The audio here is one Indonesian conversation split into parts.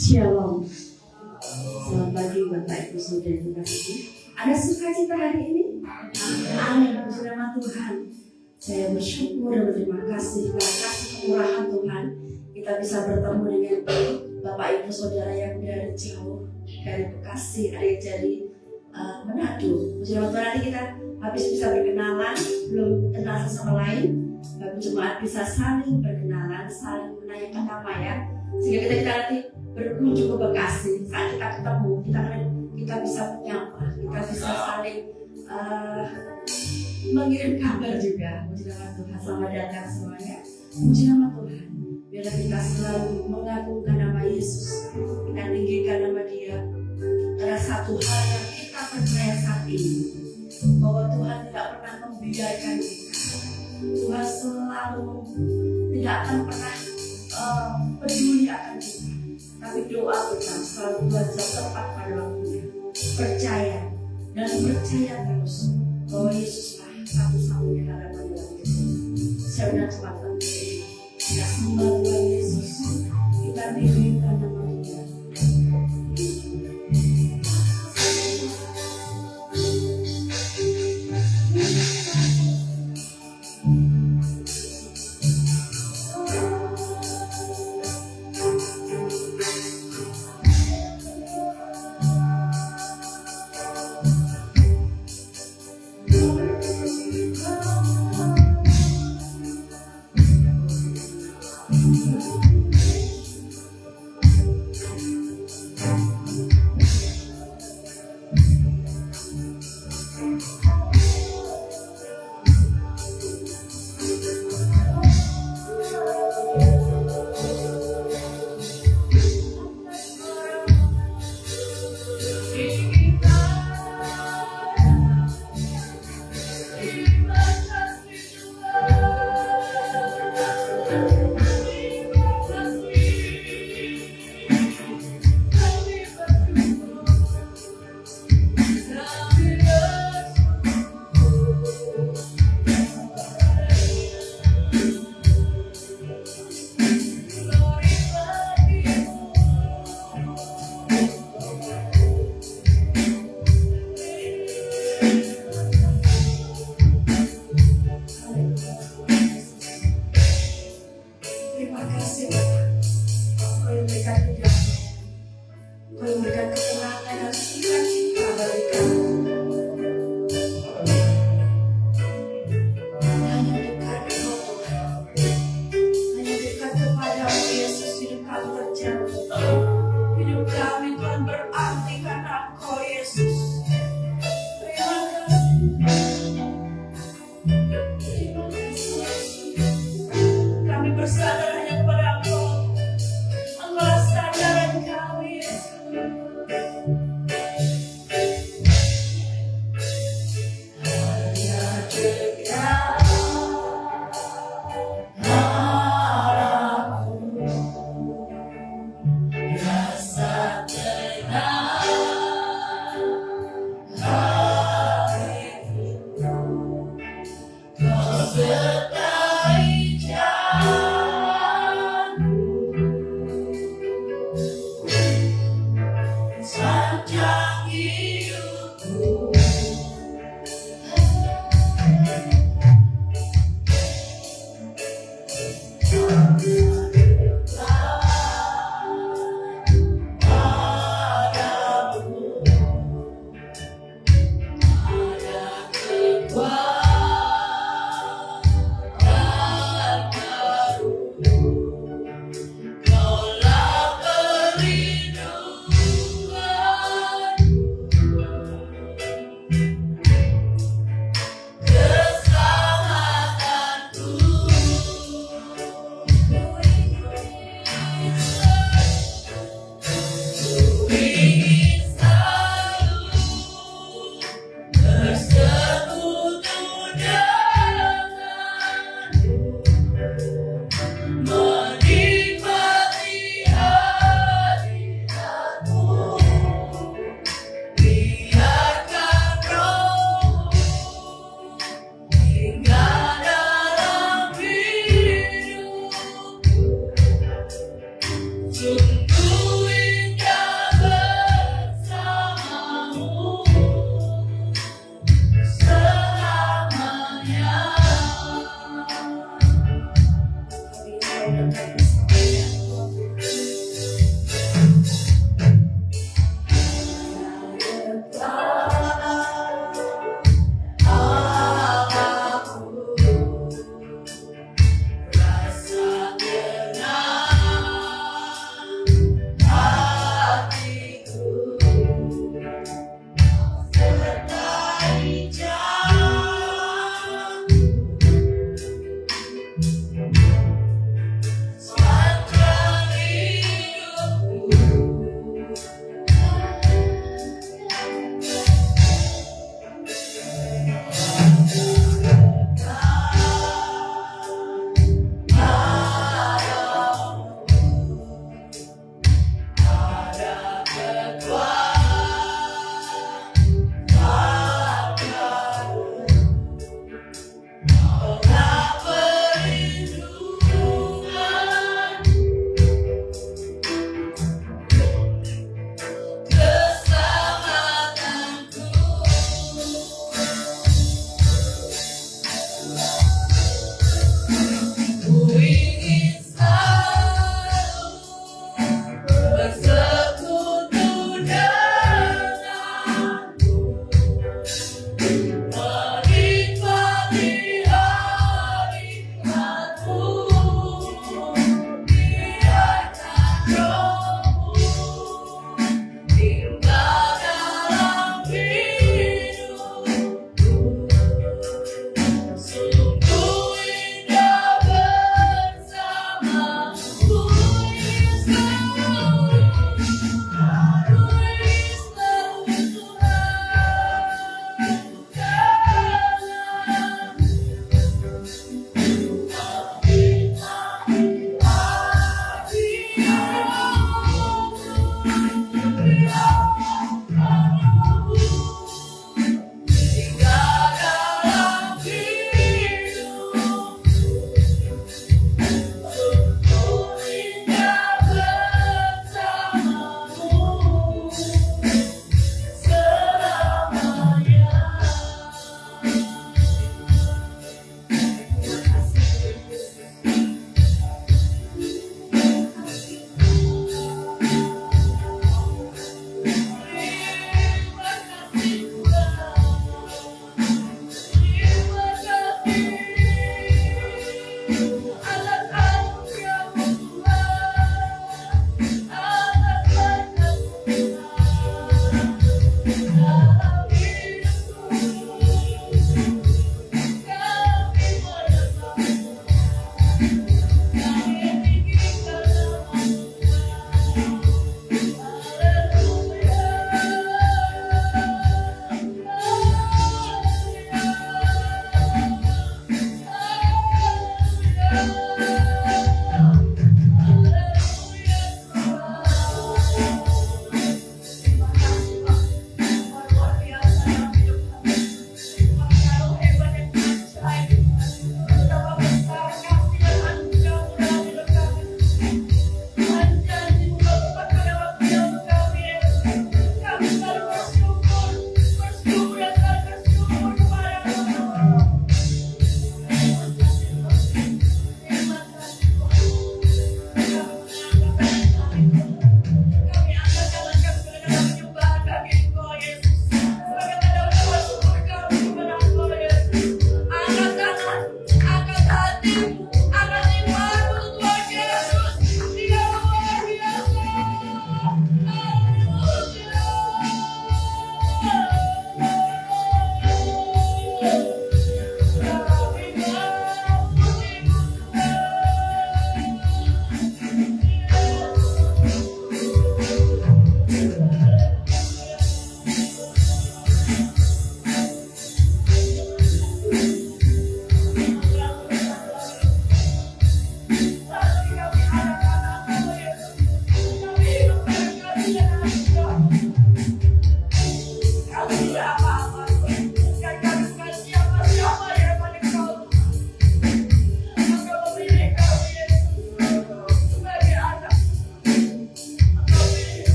Shalom. Selamat pagi Bapak Ibu Saudara yang terkasih. Ada sukacita hari ini? Amin. Puji nama Tuhan. Saya bersyukur dan berterima kasih karena kasih kemurahan Tuhan. Kita bisa bertemu dengan Bapak Ibu Saudara yang dari jauh, dari Bekasi, ada yang dari Manado. Puji nama Tuhan, nanti kita habis bisa berkenalan, belum kenal sesama lain. Bapak Jemaat bisa saling berkenalan, saling menanyakan nama ya. Sehingga kita nanti berkunjung ke Bekasi, saat kita ketemu, kita bisa menyapa, kita bisa saling mengirim kabar juga. Puji nama Tuhan, selamat datang semuanya. Puji nama Tuhan, biarlah kita selalu mengagungkan nama Yesus, kita tinggikan nama Dia. Ada satu hal yang kita percaya saat ini, bahwa Tuhan tidak pernah membiarkan kita. Tuhan selalu tidak akan pernah peduli akan kita. Tapi doa kita selalu Tuhan tepat pada waktunya. Percaya dan percaya terus bahwa Yesuslah satu-satunya harapan dalam hidup. Saya udah cepat berdiri. Kita sembah Tuhan Yesus. Kita tinggikan nama Dia.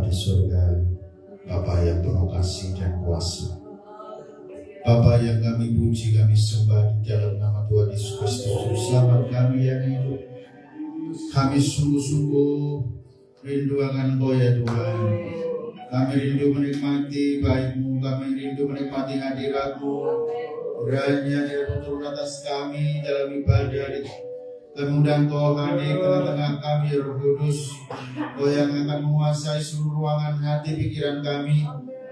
di surga, Bapa yang penuh kasih dan kuasa, Bapa yang kami puji, kami sembah di dalam nama Tuhan Yesus Kristus, selamat kami yang hidup. Kami sungguh-sungguh rindu akan Engkau ya Tuhan. Kami rindu menikmati baik-Mu, kami rindu menikmati hadirat-Mu. Kiranya Dia turun atas kami dalam ibadah. Kami undang Kau hadir tengah-tengah kami, Roh Kudus. Kau yang akan menguasai seluruh ruangan hati pikiran kami,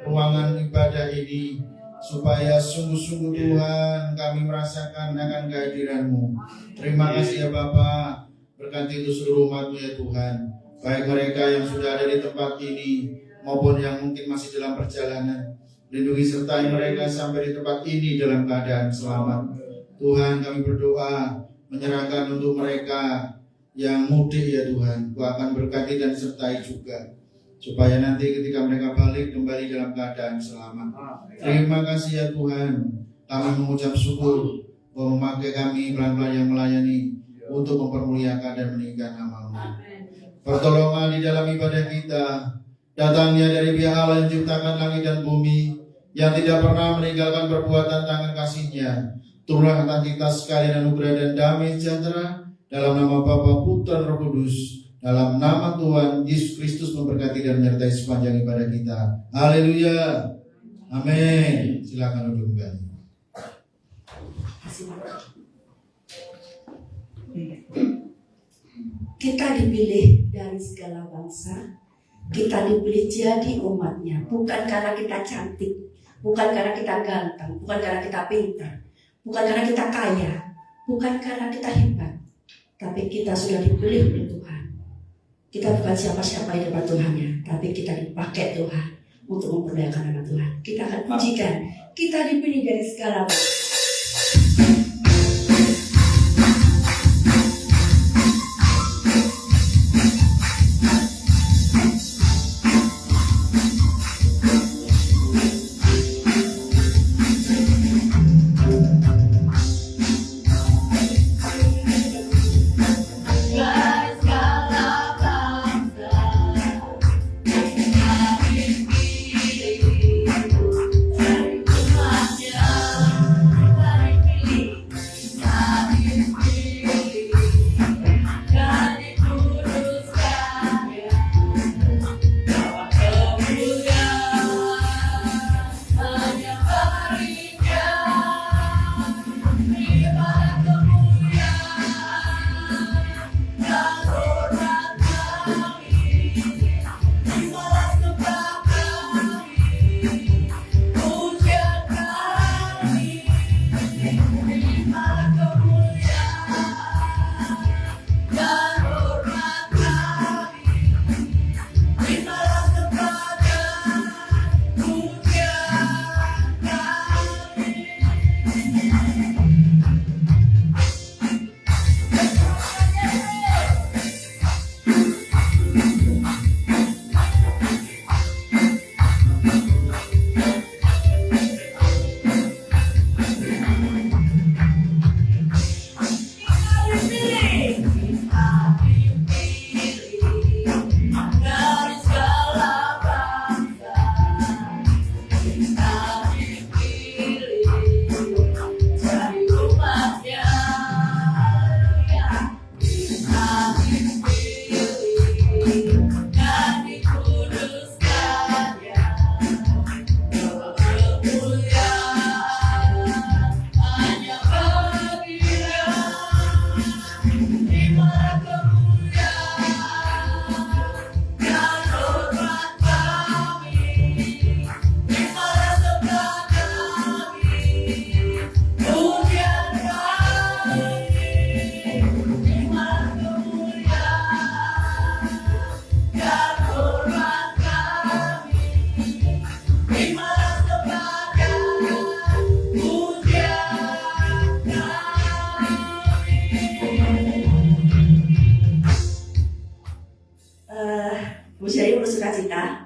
ruangan ibadah ini, supaya sungguh-sungguh Tuhan kami merasakan akan kehadiran-Mu. Terima kasih ya Bapa. Berkati untuk seluruh umat-Mu ya Tuhan, baik mereka yang sudah ada di tempat ini maupun yang mungkin masih dalam perjalanan. Lindungi sertai mereka sampai di tempat ini dalam keadaan selamat. Tuhan, kami berdoa menyerahkan untuk mereka yang mudik ya Tuhan, Kau akan berkati dan sertai juga, supaya nanti ketika mereka balik kembali dalam keadaan selamat. Terima kasih ya Tuhan, kami mengucap syukur Kau memakai kami pelan-pelan yang melayani untuk mempermuliakan dan meninggikan nama-Mu. Pertolongan di dalam ibadah kita datangnya dari pihak Allah yang ciptakan langit dan bumi, yang tidak pernah meninggalkan perbuatan tangan kasih-Nya. Turunlah atas kita sekalian anugerah dan damai sejahtera dalam nama Bapa, Putra, dan Roh Kudus. Dalam nama Tuhan Yesus Kristus memberkati dan menyertai sepanjang ibadah kita. Haleluya. Amin. Silakan duduk kembali. Kita dipilih dari segala bangsa, kita dipilih jadi umat-Nya, bukan karena kita cantik, bukan karena kita ganteng, bukan karena kita pintar, bukan karena kita kaya, bukan karena kita hebat, tapi kita sudah dipilih oleh Tuhan. Kita bukan siapa-siapa di depan Tuhan-Nya, tapi kita dipakai Tuhan untuk mempermuliakan nama Tuhan. Kita akan pujikan, kita dipilih dari segala bangsa.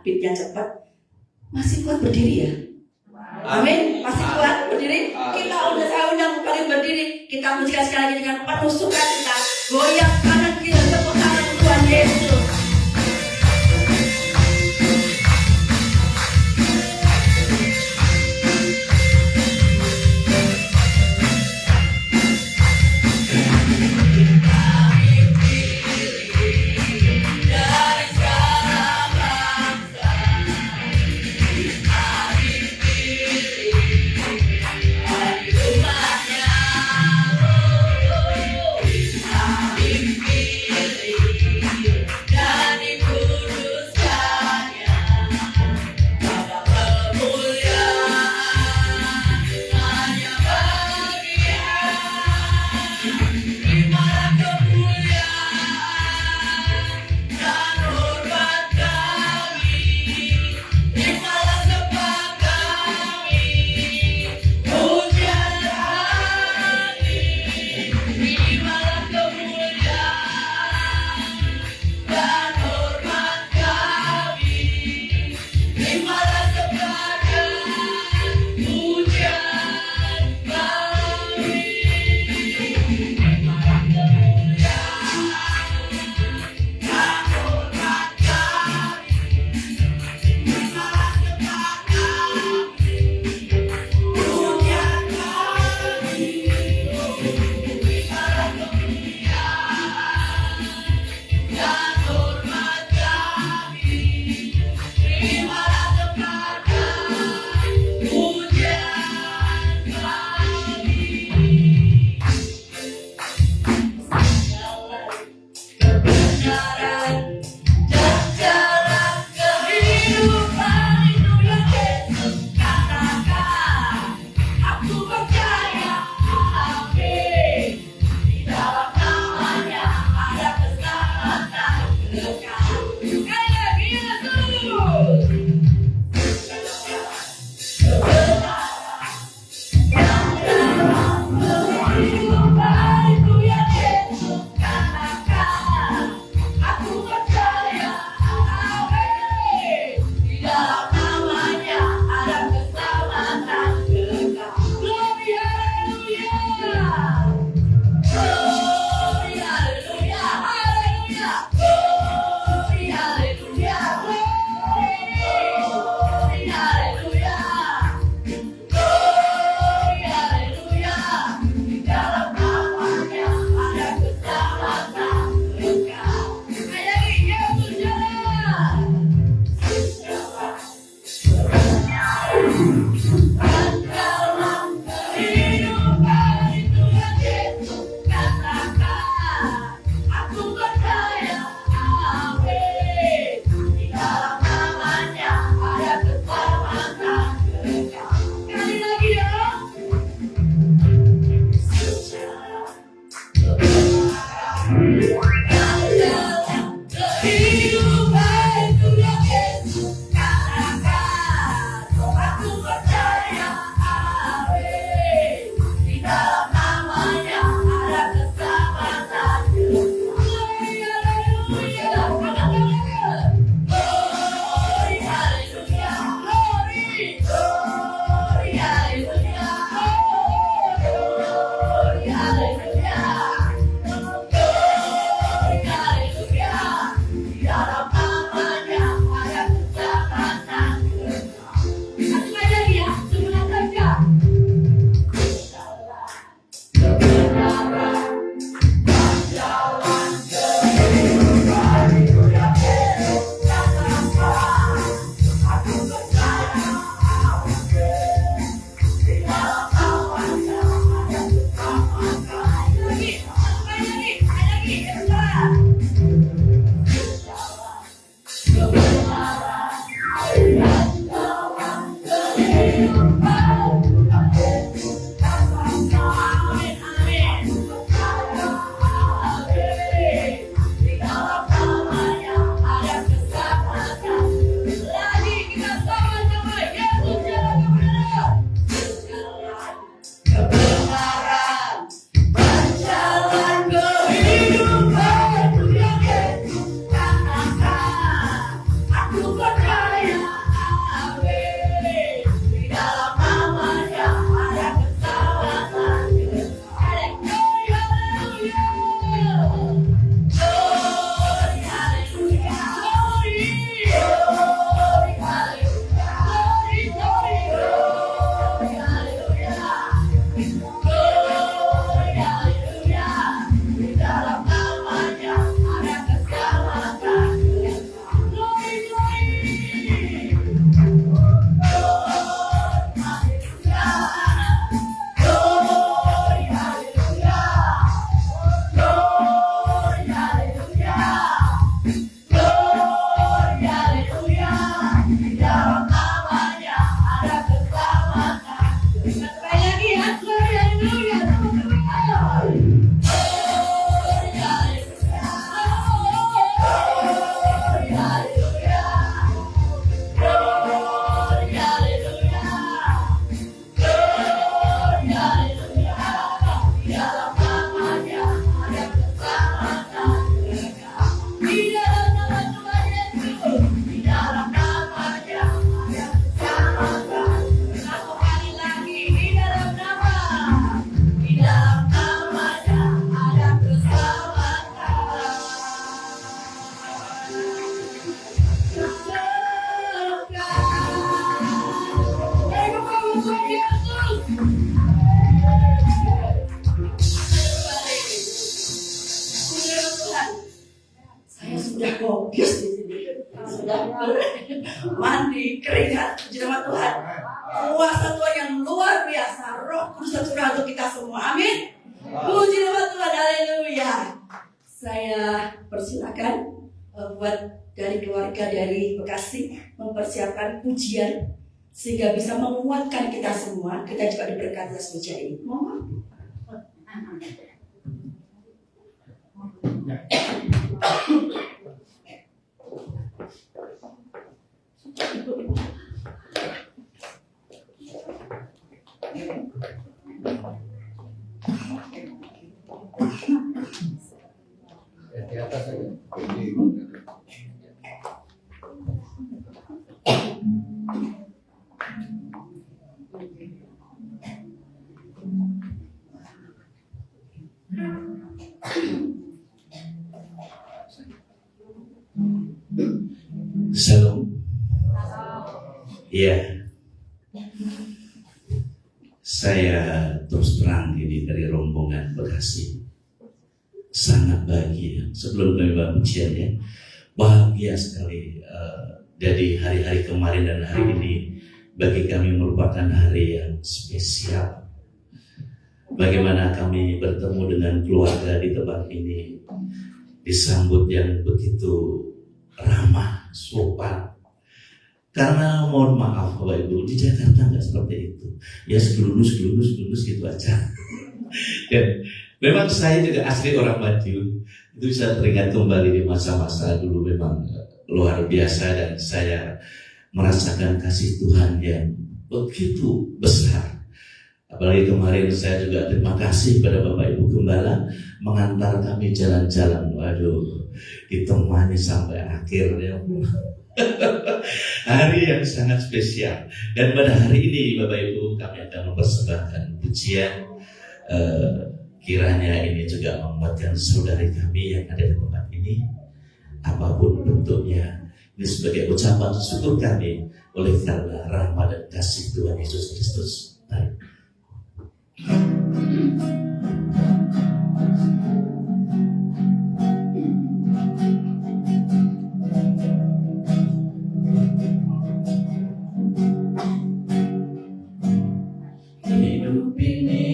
Beatnya cepat, masih kuat berdiri ya? Amin, masih kuat berdiri. Kita saya undang paling berdiri. Kita pujikan sekali lagi dengan penuh sukacita. Goyang kanan kiri, tepuk tangan Tuhan Yesus. mandi keringat. Puji nama Tuhan. Kuasa Tuhan yang luar biasa, Roh Kudus tercurah untuk kita semua. Amin. Puji nama Tuhan. Haleluya. Saya persilakan buat dari keluarga dari Bekasi mempersiapkan pujian sehingga bisa menguatkan kita semua. Kita juga diberkati atas pujian ini. Mohon. Di atas saja. Shalom. Iya. Saya terus terang ini dari rombongan Bekasi. Sangat bahagia. Sebelum kami pujian ya, bahagia sekali. Jadi hari-hari kemarin dan hari ini bagi kami merupakan hari yang spesial. Bagaimana kami bertemu dengan keluarga di tempat ini, disambut yang begitu ramah, sopan. Karena mohon maaf Bapak Ibu, di Jakarta nggak seperti itu. Ya segelunus gitu aja. Dan memang saya juga asli orang Madiun. Itu bisa teringat kembali di masa-masa dulu memang luar biasa. Dan saya merasakan kasih Tuhan yang begitu besar. Apalagi kemarin saya juga terima kasih pada Bapak Ibu Gembala mengantar kami jalan-jalan. Waduh, ditemani sampai akhirnya. Hari yang sangat spesial. Dan pada hari ini Bapak Ibu kami akan mempersembahkan pujian. Kiranya ini juga menguatkan saudari kami yang ada di tempat ini, apapun bentuknya. Ini sebagai ucapan syukur kami oleh karena rahmat dan kasih Tuhan Yesus Kristus. Baik. Hidup ini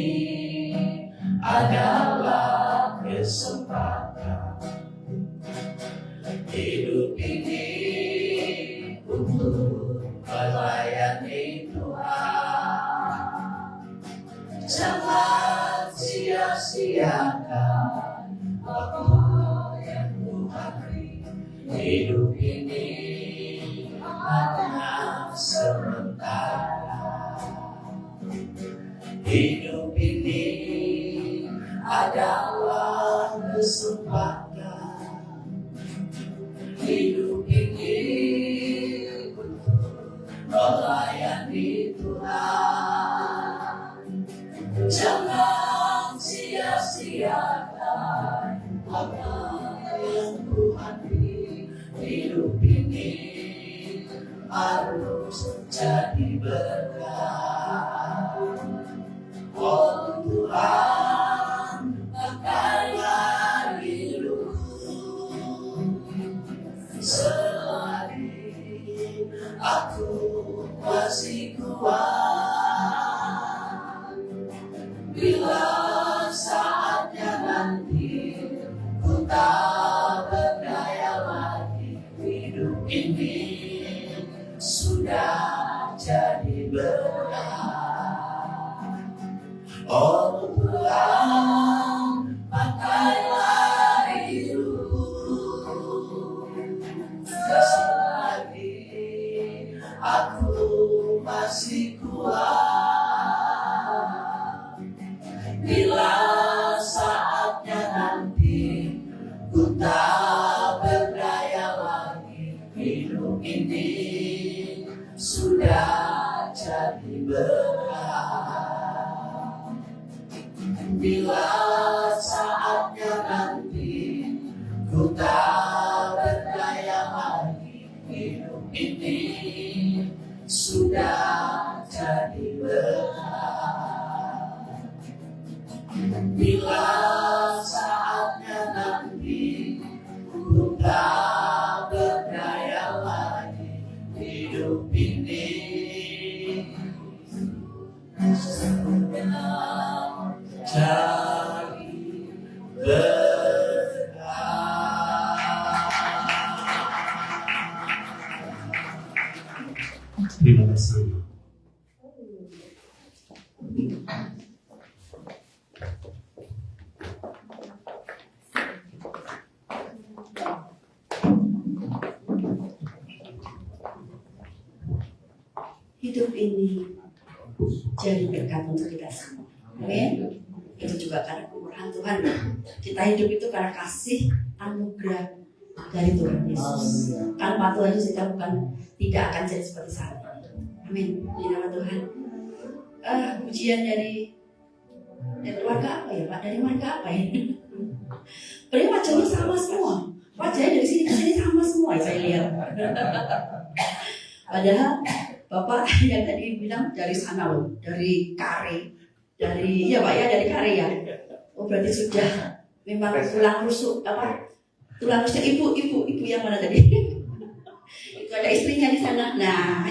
adalah kesempatan. Hidup ini untuk melayani Tuhan. Jangan sia-siakan apa yang Tuhan beri. Hidup ini hanya sementara. Hidup ini adalah kesempatan. Hidup ini untuk melayani Tuhan. Jangan sia-siakan apa yang Tuhan beri. Hidup ini harus jadi berkah. Oh Tuhan, pakailah hidupku selagi aku masih kuat. Bila saatnya nanti ku tak berdaya lagi, hidup ini sudah jadi berkah. Oh Tuhan, pakailah hidupku selagi aku masih kuat. Bila saatnya nanti ku tak berdaya lagi, hidup ini sudah jadi berkah. Bila saatnya nanti ku tak berdaya lagi, hidup ini sudah jadi berkah. Bila saatnya nanti ku tak berdaya lagi, hidup hidup ini cari berkah. Terima kasih. Hidup ini jadi berkat untuk kita semua. Amin. Itu juga karena kemurahan Tuhan. Kita hidup itu karena kasih anugerah dari Tuhan Yesus. Tanpa Tuhan Yesus kita tidak akan jadi seperti saat ini. Amin. Di nama Tuhan. Pujian dari keluarga apa ya Pak? Dari marga apa ya? Padahal wajahnya sama semua. Wajahnya dari sini ke sini sama semua saya lihat. Padahal Bapak yang tadi bilang dari sana loh, dari Kare, dari ya Pak ya dari Kare ya. Oh berarti sudah memang tulang rusuk apa? Tulang rusuk ibu yang mana tadi? Itu ada istrinya di sana. Nah,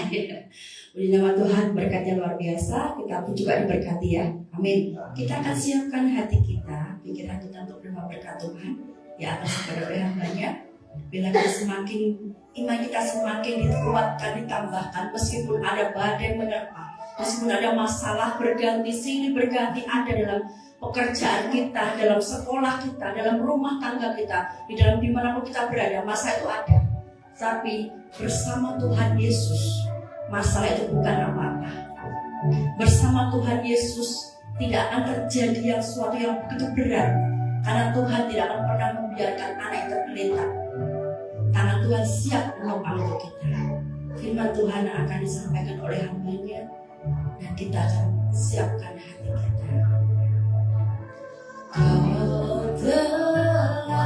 di nama Tuhan berkatnya luar biasa. Kita pun juga diberkati ya. Amin. Kita akan siapkan hati kita, pikiran kita untuk menerima berkat Tuhan. Ya atas kepada hambanya. Bila kita semakin iman kita semakin dikuatkan, ditambahkan, meskipun ada badai menerpa, meskipun ada masalah berganti sini berganti ada dalam pekerjaan kita, dalam sekolah kita, dalam rumah tangga kita, di dalam dimanapun kita berada, masalah itu ada. Tapi bersama Tuhan Yesus, masalah itu bukan apa-apa. Bersama Tuhan Yesus tidak akan terjadi sesuatu yang begitu berat, karena Tuhan tidak akan pernah membiarkan anak yang tergeletak. Tangan Tuhan siap menopang untuk kita. Firman Tuhan akan disampaikan oleh hamba-Nya dan kita akan siapkan hati kita. Kau telah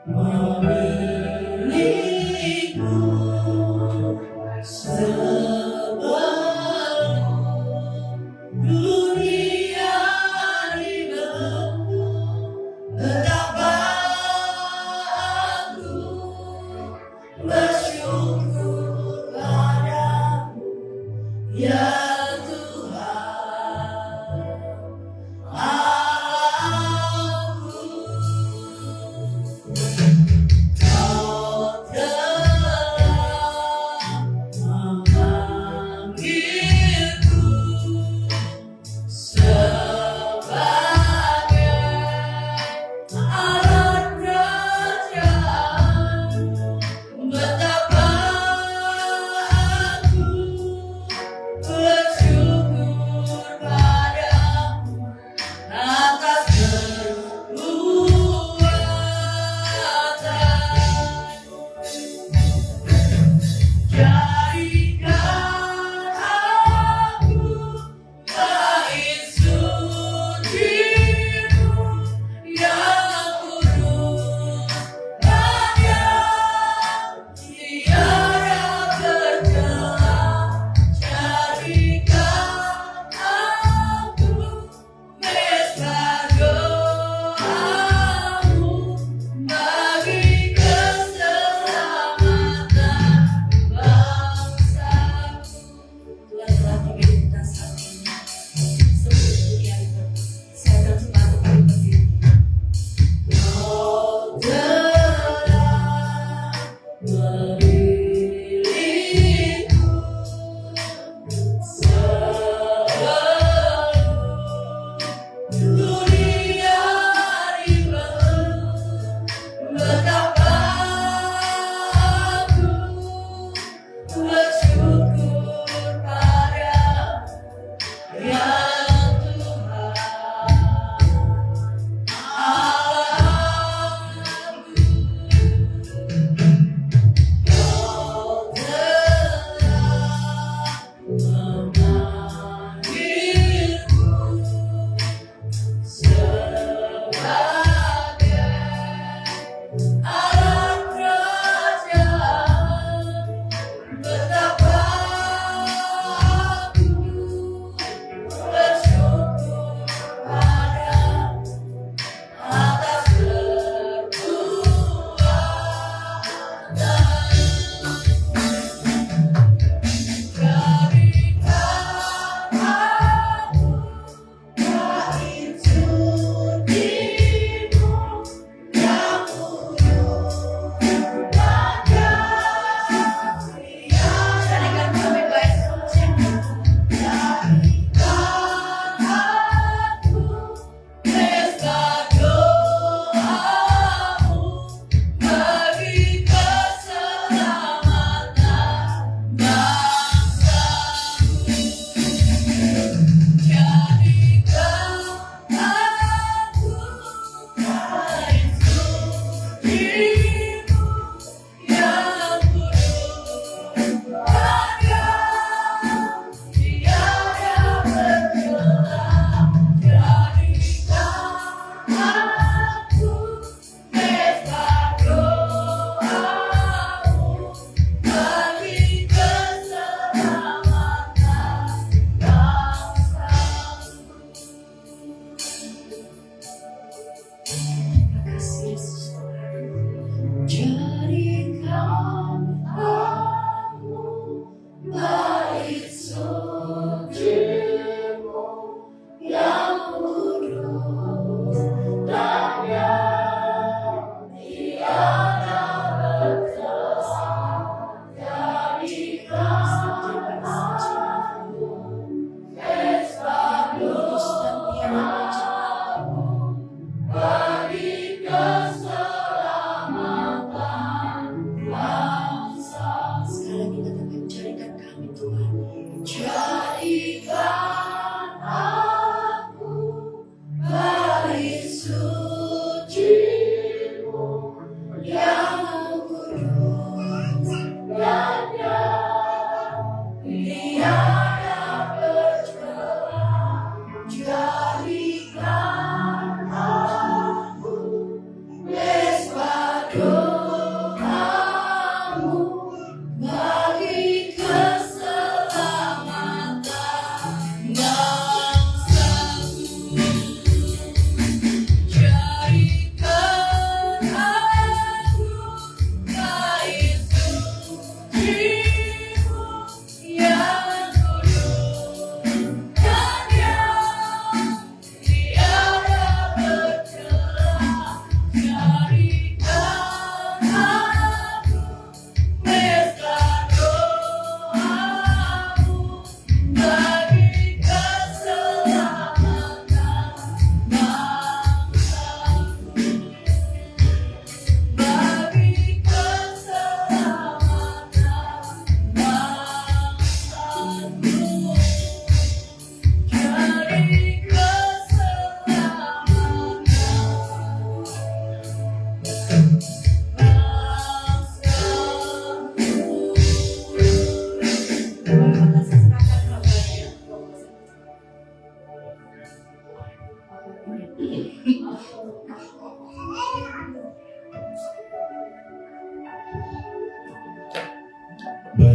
memilihku sebelum dunia dibentuk. Betapa bersyukur padamu ya Tuhan Allahku.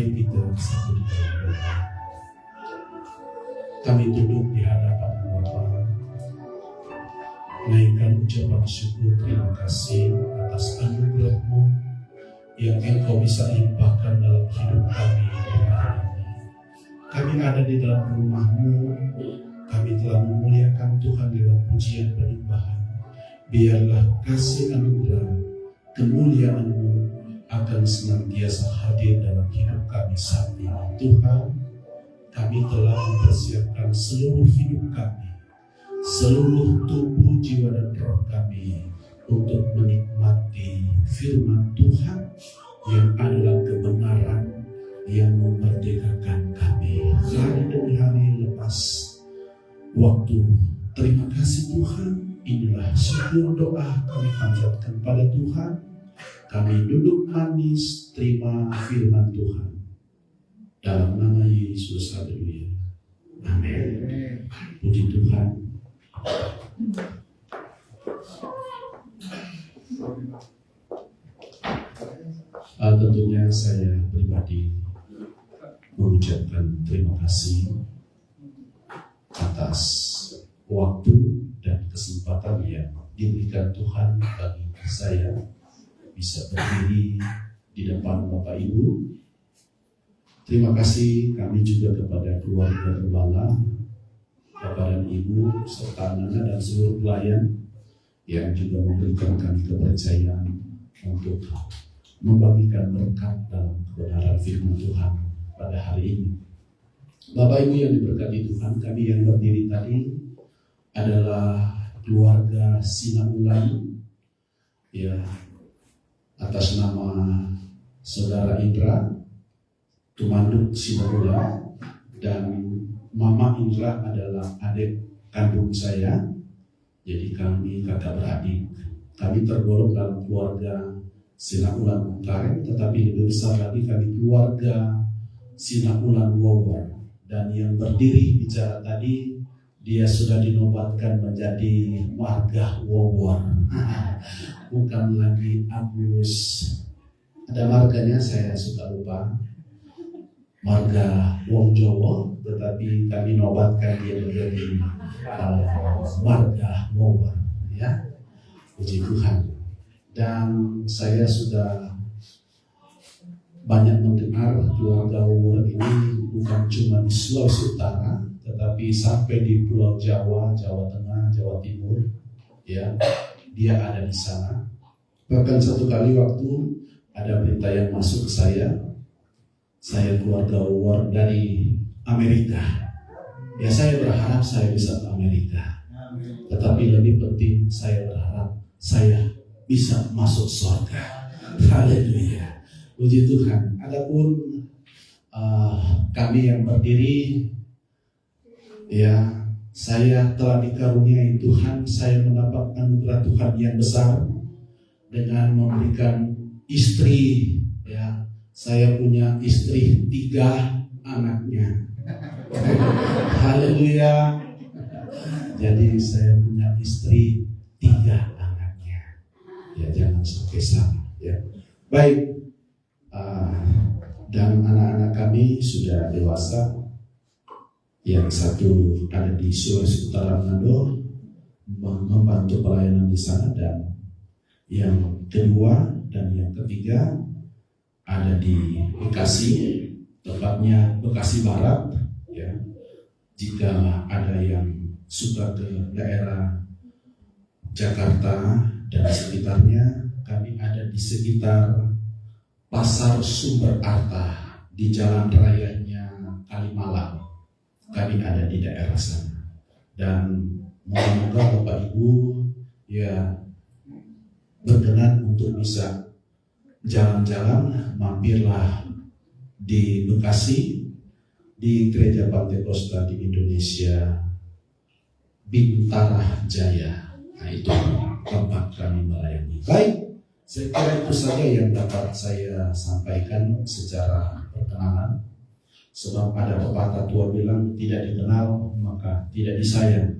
Mari kita satu di dalam doa. Kami duduk di hadapan Bapa, naikkan ucapan syukur terima kasih atas anugerah-Mu yang Engkau bisa limpahkan dalam hidup kami di hari ini. Kami ada di dalam rumah-Mu, kami telah memuliakan Tuhan lewat pujian penyembahan. Biarlah kasih anugerah, kemuliaan-Mu akan senantiasa hadir dalam hidup kami saat ini. Tuhan, kami telah mempersiapkan seluruh hidup kami, seluruh tubuh, jiwa, dan roh kami untuk menikmati firman Tuhan yang adalah kebenaran yang memerdekakan kami hari demi hari lepas waktu. Terima kasih Tuhan, inilah syukur doa kami panjatkan pada Tuhan. Kami duduk manis terima firman Tuhan dalam nama Yesus. Haleluya. Amin. Puji Tuhan. Tentunya saya pribadi mengucapkan terima kasih atas waktu dan kesempatan yang diberikan Tuhan bagi saya bisa berdiri di depan Bapak Ibu. Terima kasih kami juga kepada keluarga Gembala, Bapak dan Ibu, serta anak-anak dan seluruh pelayan yang juga memberikan kami kepercayaan untuk membagikan berkat dalam kebenaran firman Tuhan pada hari ini. Bapak Ibu yang diberkati Tuhan, kami yang berdiri tadi adalah keluarga Sinaulan, ya, atas nama Saudara Indra Tumanduk Sinaulan, dan Mama Indra adalah adik kandung saya. Jadi kami kakak beradik. Kami tergolong dalam keluarga Sinaulan Mungkareng, tetapi lebih besar lagi kami keluarga Sinaulan Wawar. Dan yang berdiri bicara tadi, dia sudah dinobatkan menjadi warga Wawar. Bukan lagi Agus. Ada marganya, saya suka lupa. Marga Wong Jowo, tetapi kami nobatkan dia menjadi marga Wawar. Ya, puji Tuhan. Dan saya sudah banyak mendengar keluarga Wawar ini bukan cuma di Sulawesi Utara, tetapi sampai di Pulau Jawa, Jawa Tengah, Jawa Timur, ya, dia ada di sana. Bahkan satu kali waktu ada berita yang masuk ke saya keluarga Wawar dari Amerika. Ya, saya berharap saya bisa ke Amerika, tetapi lebih penting saya berharap saya bisa masuk surga. Haleluya. Puji Tuhan. Adapun kami yang berdiri, ya, saya telah dikaruniai Tuhan, saya mendapat anugerah Tuhan yang besar dengan memberikan istri, ya. Saya punya istri 3 anaknya. Haleluya. Jadi saya punya istri 3 anaknya. Ya, jangan sampai salah, ya. Baik. Dan anak-anak kami sudah dewasa. Yang satu ada di Sulawesi Utara Manado, membantu pelayanan di sana, dan yang kedua dan yang ketiga ada di Bekasi, tepatnya Bekasi Barat, ya. Jika ada yang suka ke daerah Jakarta dan sekitarnya, kami ada di sekitar Pasar Sumber Arta di jalan rayanya Kalimalang. Kami ada di daerah sana. Dan moga-moga Bapak Ibu, ya, berkenan untuk bisa jalan-jalan, mampirlah di Bekasi, di Gereja Pantekosta di Indonesia, Bintara Jaya. Nah, itu tempat kami melayani. Baik, saya kira itu saja yang dapat saya sampaikan secara perkenalan. Sebab ada pepatah tua bilang, tidak dikenal maka tidak disayang.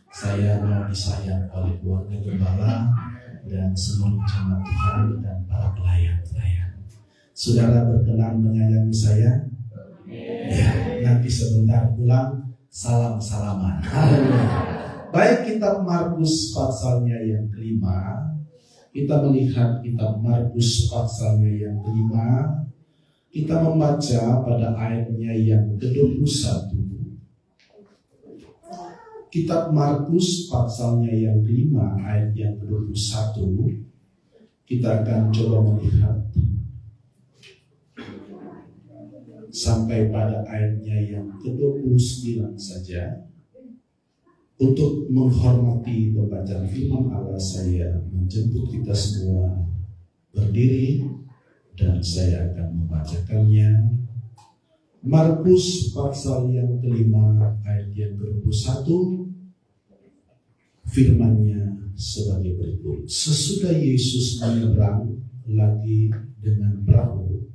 Saya mau disayang oleh keluarga Gembala dan seluruh jemaat Tuhan dan para pelayan-pelayan. Saudara berkenan menyayangi saya? Ya, nanti sebentar pulang salam-salaman. Baik, kitab Markus pasalnya yang kelima. Kita melihat kitab Markus pasalnya yang kelima. Kita membaca pada ayatnya yang ke-21. Kitab Markus pasalnya yang kelima ayat yang ke-21. Kita akan coba melihat sampai pada ayatnya yang ke-29 saja. Untuk menghormati pembacaan firman Allah, saya menjemput kita semua berdiri dan saya akan membacakannya. Markus pasal yang kelima ayat yang ke-21, firman-Nya sebagai berikut. Sesudah Yesus menyeberang lagi dengan perahu,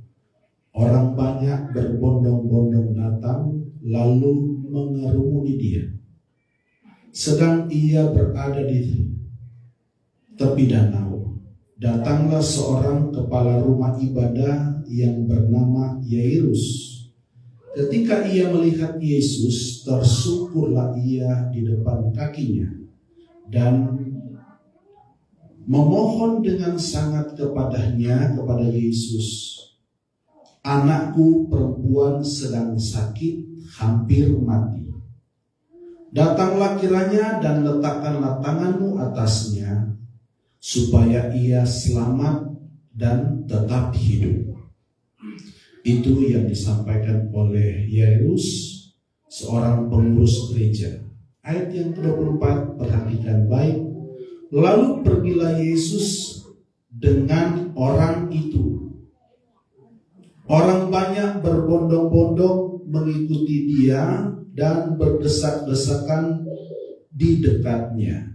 orang banyak berbondong-bondong datang lalu mengerumuni Dia. Sedang Ia berada di tepi danau, datanglah seorang kepala rumah ibadah yang bernama Yairus. Ketika ia melihat Yesus, tersungkurlah ia di depan kakinya dan memohon dengan sangat kepada Yesus, "Anakku perempuan sedang sakit, hampir mati. Datanglah kiranya dan letakkanlah tanganmu atasnya, supaya ia selamat dan tetap hidup." Itu yang disampaikan oleh Yairus, seorang pengurus gereja. Ayat yang ke-24, perhatikan baik. Lalu pergilah Yesus dengan orang itu. Orang banyak berbondong-bondong mengikuti Dia dan berdesak-desakan di dekatnya.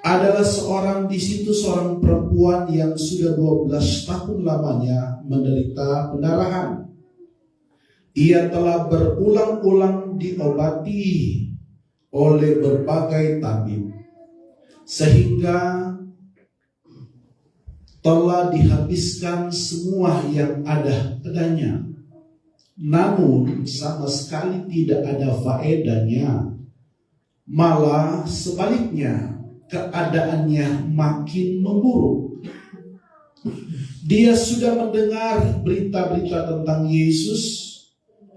Adalah seorang di situ, seorang perempuan yang sudah 12 tahun lamanya menderita pendarahan. Ia telah berulang-ulang diobati oleh berbagai tabib, sehingga telah dihabiskan semua yang ada padanya. Namun sama sekali tidak ada faedahnya. Malah sebaliknya, keadaannya makin memburuk. Dia sudah mendengar berita-berita tentang Yesus,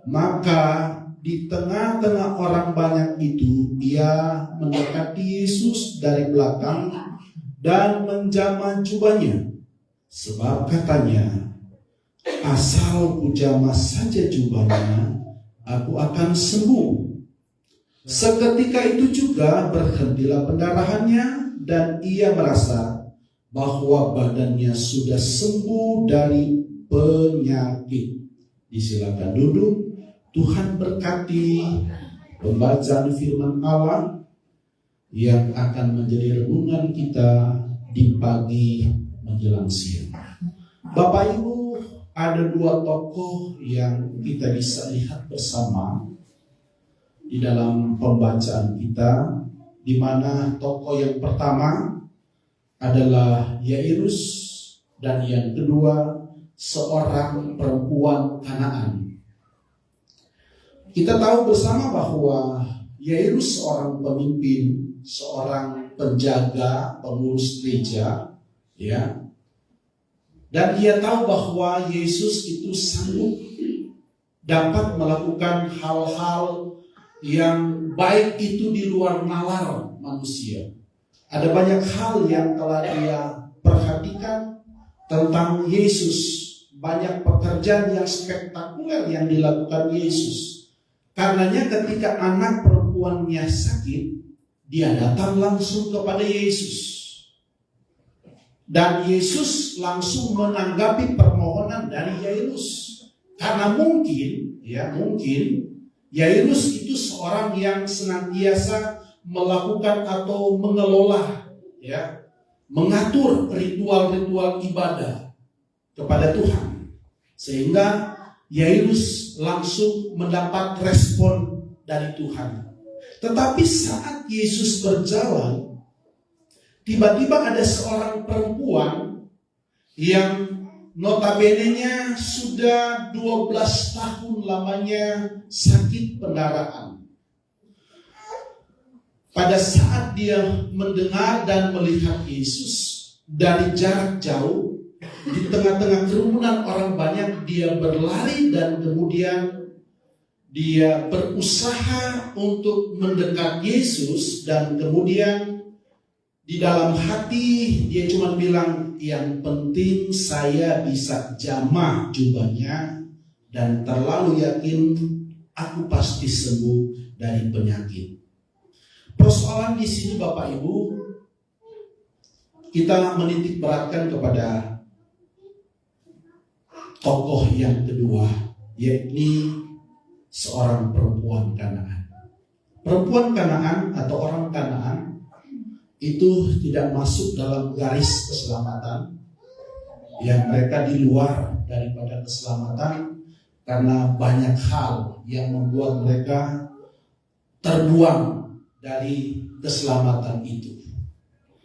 maka di tengah-tengah orang banyak itu, ia mendekati Yesus dari belakang dan menjamah jubahnya. Sebab katanya, "Asal ku jamah saja jubahnya, aku akan sembuh." Seketika itu juga berhentilah pendarahannya dan ia merasa bahwa badannya sudah sembuh dari penyakit. Disilakan duduk. Tuhan berkati pembacaan firman Allah yang akan menjadi renungan kita di pagi menjelang siang. Bapak Ibu, ada dua tokoh yang kita bisa lihat bersama di dalam pembacaan kita, di mana tokoh yang pertama adalah Yairus dan yang kedua seorang perempuan Kanaan. Kita tahu bersama bahwa Yairus seorang pemimpin, seorang penjaga, pengurus gereja, ya. Dan dia tahu bahwa Yesus itu sanggup dapat melakukan hal-hal yang baik itu di luar nalar manusia. Ada banyak hal yang telah dia perhatikan tentang Yesus. Banyak pekerjaan yang spektakuler yang dilakukan Yesus. Karenanya ketika anak perempuannya sakit, dia datang langsung kepada Yesus. Dan Yesus langsung menanggapi permohonan dari Yairus. Karena mungkin Yairus itu seorang yang senantiasa melakukan atau mengelola, mengatur ritual-ritual ibadah kepada Tuhan, sehingga Yairus langsung mendapat respon dari Tuhan. Tetapi saat Yesus berjalan, tiba-tiba ada seorang perempuan yang notabene-nya sudah 12 tahun lamanya sakit pendarahan. Pada saat dia mendengar dan melihat Yesus dari jarak jauh, di tengah-tengah kerumunan orang banyak, dia berlari dan kemudian dia berusaha untuk mendekat Yesus, dan kemudian di dalam hati dia cuma bilang, yang penting saya bisa jamah jubahnya dan terlalu yakin aku pasti sembuh dari penyakit. Persoalan di sini Bapak Ibu, kita menitik beratkan kepada tokoh yang kedua, yakni seorang perempuan Kanaan. Perempuan Kanaan atau orang Kanaan itu tidak masuk dalam garis keselamatan, yang mereka di luar daripada keselamatan karena banyak hal yang membuat mereka terbuang dari keselamatan itu.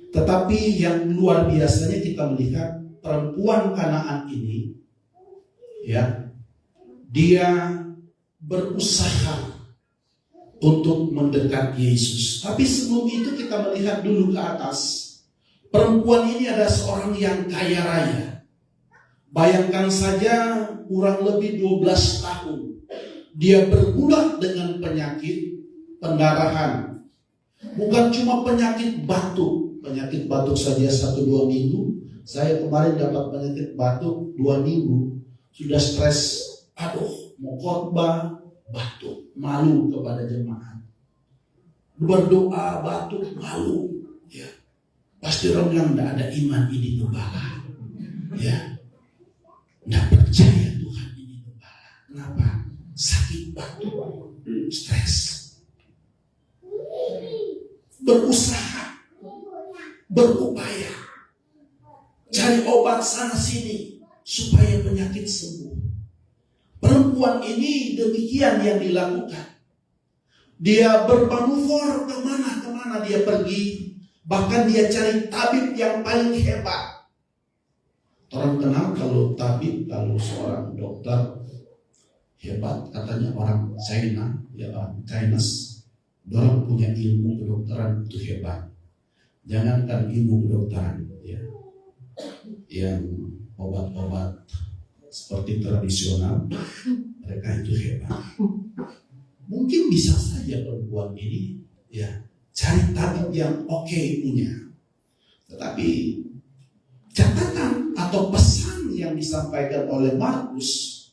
Tetapi yang luar biasanya kita melihat perempuan Kanaan ini, ya, dia berusaha untuk mendekat Yesus. Tapi sebelum itu kita melihat dulu ke atas. Perempuan ini adalah seorang yang kaya raya. Bayangkan saja, kurang lebih 12 tahun dia bergulat dengan penyakit pendarahan. Bukan cuma penyakit batuk saja 1-2 minggu. Saya kemarin dapat penyakit batuk 2 minggu. Sudah stres, mau khotbah, batuk, malu kepada jemaat. Berdoa, batuk, malu. Ya. Pasti orang bilang tidak ada iman ini gembala. Ya. Tidak percaya Tuhan ini gembala. Kenapa? Sakit batuk, stres. Berusaha, berupaya, cari obat sana sini supaya penyakit sembuh. Perempuan ini demikian yang dilakukan. Dia bermanuver kemana dia pergi. Bahkan dia cari tabib yang paling hebat. Orang kenal kalau tabib, kalau seorang dokter hebat, katanya orang China, ya orang Chinese. Orang punya ilmu kedokteran itu hebat. Jangankan ilmu kedokteran, ya, yang obat-obat seperti tradisional, mereka itu hebat. Mungkin bisa saja perempuan ini, ya, cari tabib yang oke punya. Tetapi catatan atau pesan yang disampaikan oleh Markus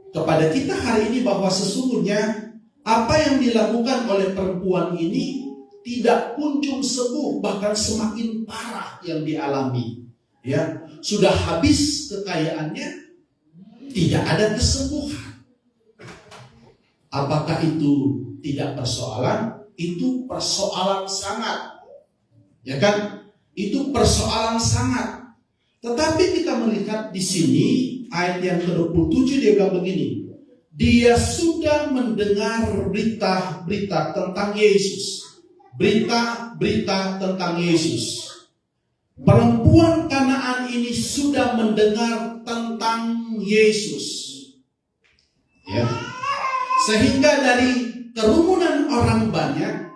kepada kita hari ini bahwa sesungguhnya apa yang dilakukan oleh perempuan ini tidak kunjung sembuh, bahkan semakin parah yang dialami. Ya, sudah habis kekayaannya, tidak ada kesembuhan. Apakah itu tidak persoalan? Itu persoalan sangat. Ya kan? Itu persoalan sangat. Tetapi kita melihat di sini ayat yang ke-27 dia bilang begini. Dia sudah mendengar berita-berita tentang Yesus. Berita-berita tentang Yesus. Perempuan Kanaan ini sudah mendengar tentang Yesus. Ya. Sehingga dari kerumunan orang banyak,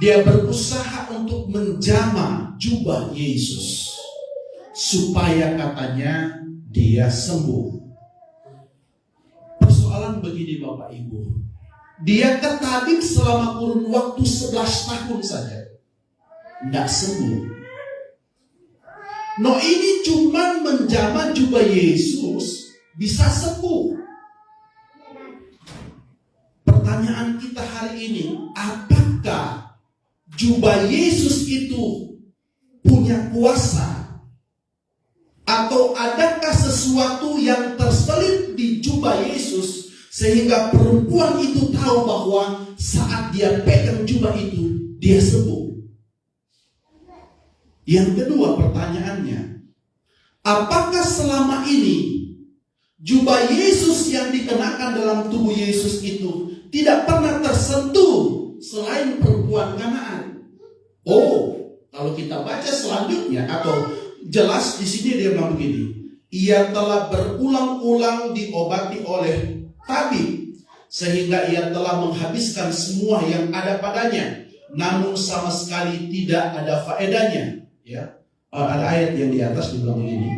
dia berusaha untuk menjamah jubah Yesus. Supaya katanya dia sembuh. Persoalan begini Bapak Ibu, dia ke tabib selama kurun waktu 11 tahun saja, tidak sembuh. No, ini cuma menjamah jubah Yesus bisa sembuh. Pertanyaan kita hari ini, apakah jubah Yesus itu punya kuasa? Atau adakah sesuatu yang terselip di jubah Yesus sehingga perempuan itu tahu bahwa saat dia pegang jubah itu dia sembuh? Yang kedua pertanyaannya, apakah selama ini jubah Yesus yang dikenakan dalam tubuh Yesus itu tidak pernah tersentuh selain perempuan Kanaan? Oh, kalau kita baca selanjutnya atau jelas di sini dia bilang begini, Ia telah berulang-ulang diobati oleh tabib, sehingga ia telah menghabiskan semua yang ada padanya, namun sama sekali tidak ada faedahnya. Ya, ada ayat yang di atas dibilang begini.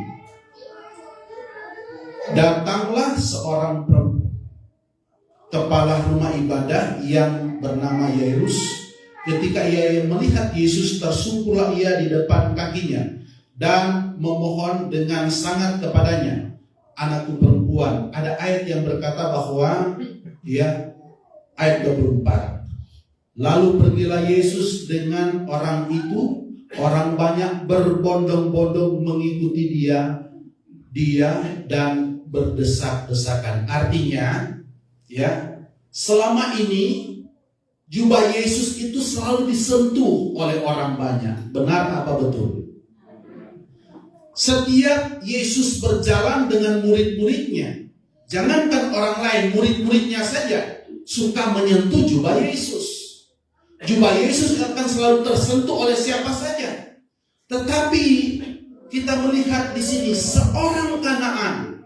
Datanglah seorang kepala rumah ibadah yang bernama Yairus. Ketika ia melihat Yesus, tersungkurlah ia di depan kakinya dan memohon dengan sangat kepadanya, anakku perempuan. Ada ayat yang berkata bahwa ayat 24. Lalu pergilah Yesus dengan orang itu, orang banyak berbondong-bondong mengikuti dia dan berdesak-desakan. Artinya, selama ini jubah Yesus itu selalu disentuh oleh orang banyak. Benar apa betul? Setiap Yesus berjalan dengan murid-muridnya, jangankan orang lain, murid-muridnya saja suka menyentuh jubah Yesus. Jubah Yesus akan selalu tersentuh oleh siapa saja. Tetapi kita melihat di sini seorang Kanaan,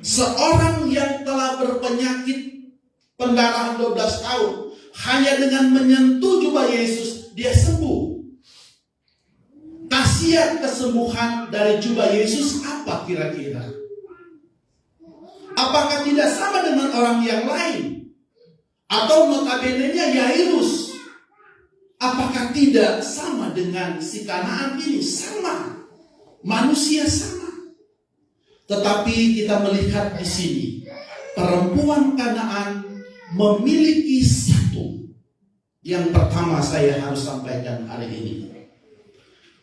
seorang yang telah berpenyakit pendarahan 12 tahun, hanya dengan menyentuh jubah Yesus dia sembuh. Khasiat kesembuhan dari jubah Yesus apa kira-kira? Apakah tidak sama dengan orang yang lain? Atau notabene-nya Yairus? Apakah tidak sama dengan si Kanaan ini? Sama. Manusia sama. Tetapi kita melihat di sini perempuan Kanaan memiliki satu. Yang pertama saya harus sampaikan hari ini.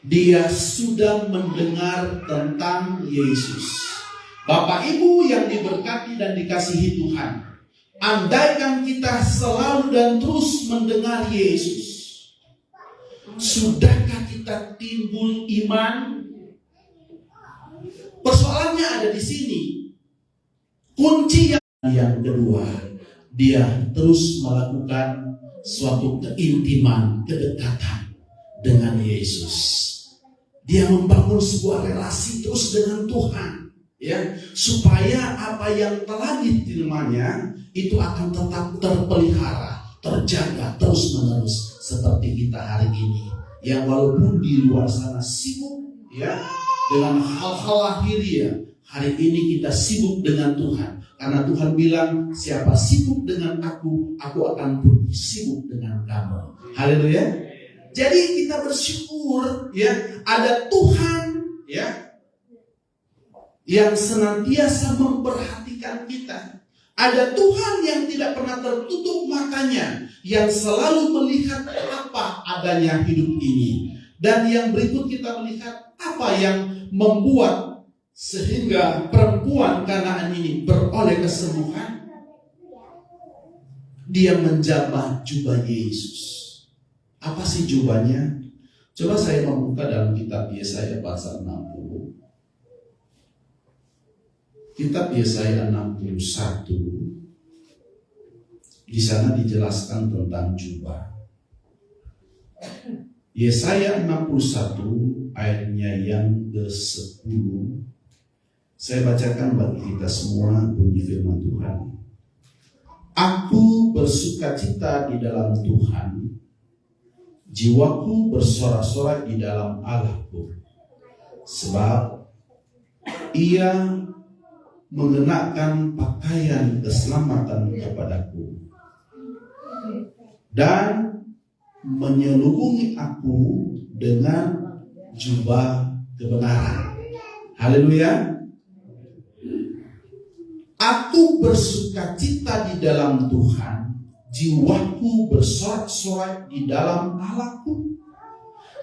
Dia sudah mendengar tentang Yesus. Bapak Ibu yang diberkati dan dikasihi Tuhan, andaikan kita selalu dan terus mendengar Yesus, sudahkah kita timbul iman? Persoalannya ada di sini. Kunci yang kedua, dia terus melakukan suatu keintiman, kedekatan dengan Yesus. Dia membangun sebuah relasi terus dengan Tuhan, supaya apa yang telah diterimanya itu akan tetap terpelihara, terjaga terus menerus, seperti kita hari ini, yang walaupun di luar sana sibuk dengan hal-hal lahiriah, hari ini kita sibuk dengan Tuhan. Karena Tuhan bilang, siapa sibuk dengan aku akan pun sibuk dengan kamu. Haleluya. Jadi kita bersyukur ada Tuhan yang senantiasa memperhatikan kita. Ada Tuhan yang tidak pernah tertutup matanya, yang selalu melihat apa adanya hidup ini. Dan yang berikut kita melihat apa yang membuat sehingga perempuan Kanaan ini beroleh kesembuhan. Dia menjamah jubah Yesus. Apa sih jubahnya? Coba saya membuka dalam kitab Yesaya pasal 60. Kitab Yesaya 61. Di sana dijelaskan tentang jubah. Yesaya 61 ayatnya yang ke-10. Saya bacakan bagi kita semua bunyi firman Tuhan. Aku bersukacita di dalam Tuhan, jiwaku bersorak-sorai di dalam Allahku, sebab Ia mengenakan pakaian keselamatan kepadaku dan menyelubungi aku dengan jubah kebenaran. Haleluya. Aku bersukacita di dalam Tuhan, jiwaku bersorak-sorai di dalam Allahku,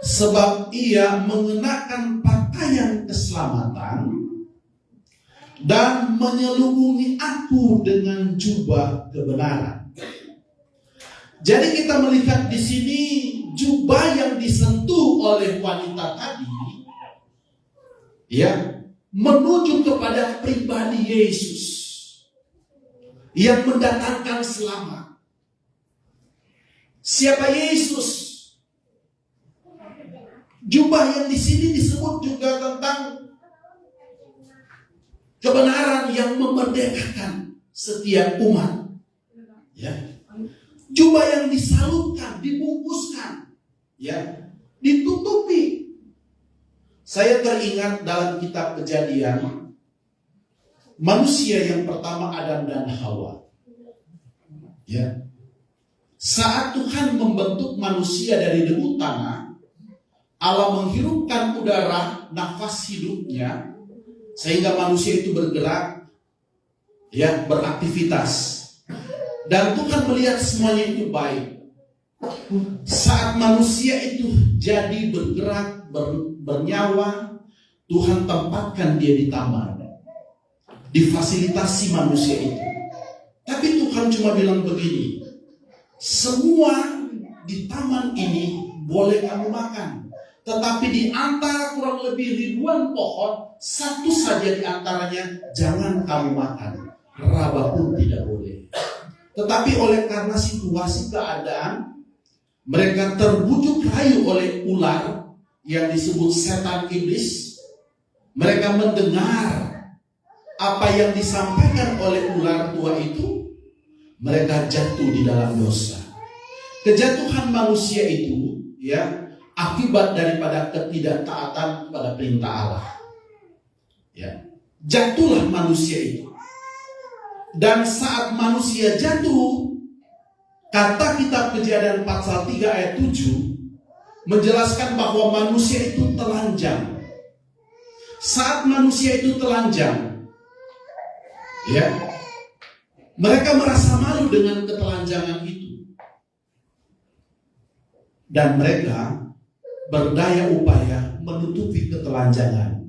sebab Ia mengenakan pakaian keselamatan dan menyelubungi aku dengan jubah kebenaran. Jadi kita melihat di sini jubah yang disentuh oleh wanita tadi, menuju kepada pribadi Yesus yang mendatangkan selamat. Siapa Yesus? Jubah yang di sini disebut juga tentang kebenaran yang memerdekakan setiap umat. Ya. Jubah yang disalurkan, dibungkuskan, ya, ditutupi. Saya teringat dalam kitab Kejadian, manusia yang pertama Adam dan Hawa. Ya. Saat Tuhan membentuk manusia dari debu tanah, Allah menghirupkan udara, nafas hidupnya, sehingga manusia itu bergerak, ya, beraktivitas. Dan Tuhan melihat semuanya itu baik. Saat manusia itu jadi bergerak, bernyawa, Tuhan tempatkan dia di taman, difasilitasi manusia itu. Tapi Tuhan cuma bilang begini, semua di taman ini boleh kamu makan, tetapi di antara kurang lebih ribuan pohon, satu saja di antaranya jangan kamu makan, raba pun tidak boleh. Tetapi oleh karena situasi keadaan, mereka terbujuk rayu oleh ular yang disebut setan iblis. Mereka mendengar apa yang disampaikan oleh ular tua itu, mereka jatuh di dalam dosa. Kejatuhan manusia itu, ya, akibat daripada ketidaktaatan kepada perintah Allah. Ya, jatuhlah manusia itu. Dan saat manusia jatuh, kata kitab Kejadian pasal 3 ayat 7 menjelaskan bahwa manusia itu telanjang. Saat manusia itu telanjang, ya, mereka merasa malu dengan ketelanjangan itu. Dan mereka berdaya upaya menutupi ketelanjangan.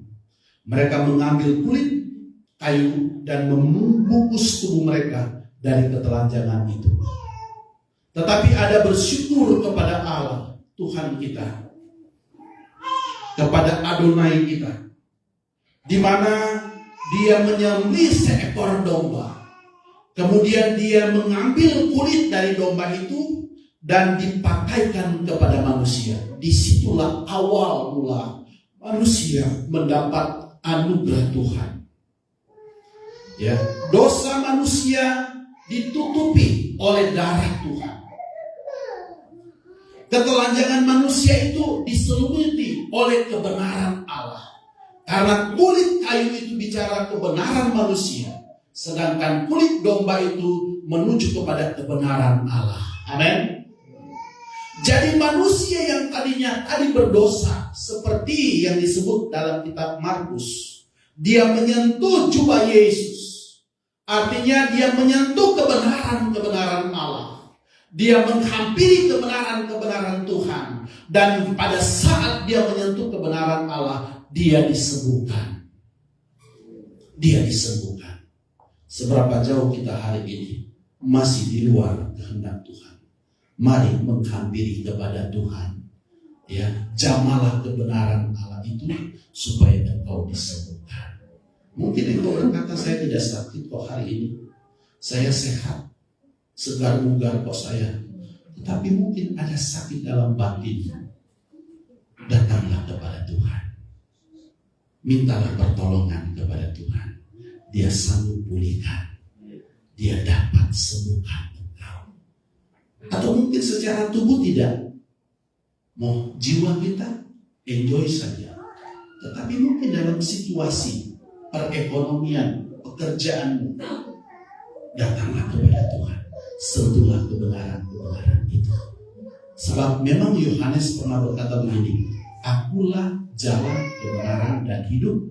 Mereka mengambil kulit kayu dan membungkus tubuh mereka dari ketelanjangan itu. Tetapi ada bersyukur kepada Allah, Tuhan kita, kepada Adonai kita, di mana Dia menyembelih seekor domba, kemudian Dia mengambil kulit dari domba itu dan dipakaikan kepada manusia. Disitulah awal mula manusia mendapat anugerah Tuhan. Ya, dosa manusia ditutupi oleh darah Tuhan. Ketelanjangan manusia itu diselimuti oleh kebenaran Allah. Karena kulit kayu itu bicara kebenaran manusia, sedangkan kulit domba itu menuju kepada kebenaran Allah. Amin. Jadi manusia yang tadinya berdosa, seperti yang disebut dalam kitab Markus, dia menyentuh jubah Yesus. Artinya dia menyentuh kebenaran-kebenaran Allah. Dia menghampiri kebenaran-kebenaran Tuhan. Dan pada saat dia menyentuh kebenaran Allah, dia disembuhkan. Dia disembuhkan. Seberapa jauh kita hari ini masih di luar kehendak Tuhan. Mari menghampiri kepada Tuhan. Ya, jamalah kebenaran Allah itu supaya engkau disembuhkan. Mungkin engkau berkata, saya tidak sakit kok hari ini, saya sehat, segar bugar kok saya. Tetapi mungkin ada sakit dalam batin. Datanglah kepada Tuhan, mintalah pertolongan kepada Tuhan. Dia sanggup pulihkan, dia dapat sembuhkan engkau. Atau mungkin secara tubuh tidak, mau jiwa kita enjoy saja. Tetapi mungkin dalam situasi perekonomian, pekerjaanmu, datanglah kepada Tuhan, sentuhlah kebenaran-kebenaran itu. Sebab memang Yohanes pernah berkata begini, akulah jalan, kebenaran, dan hidup,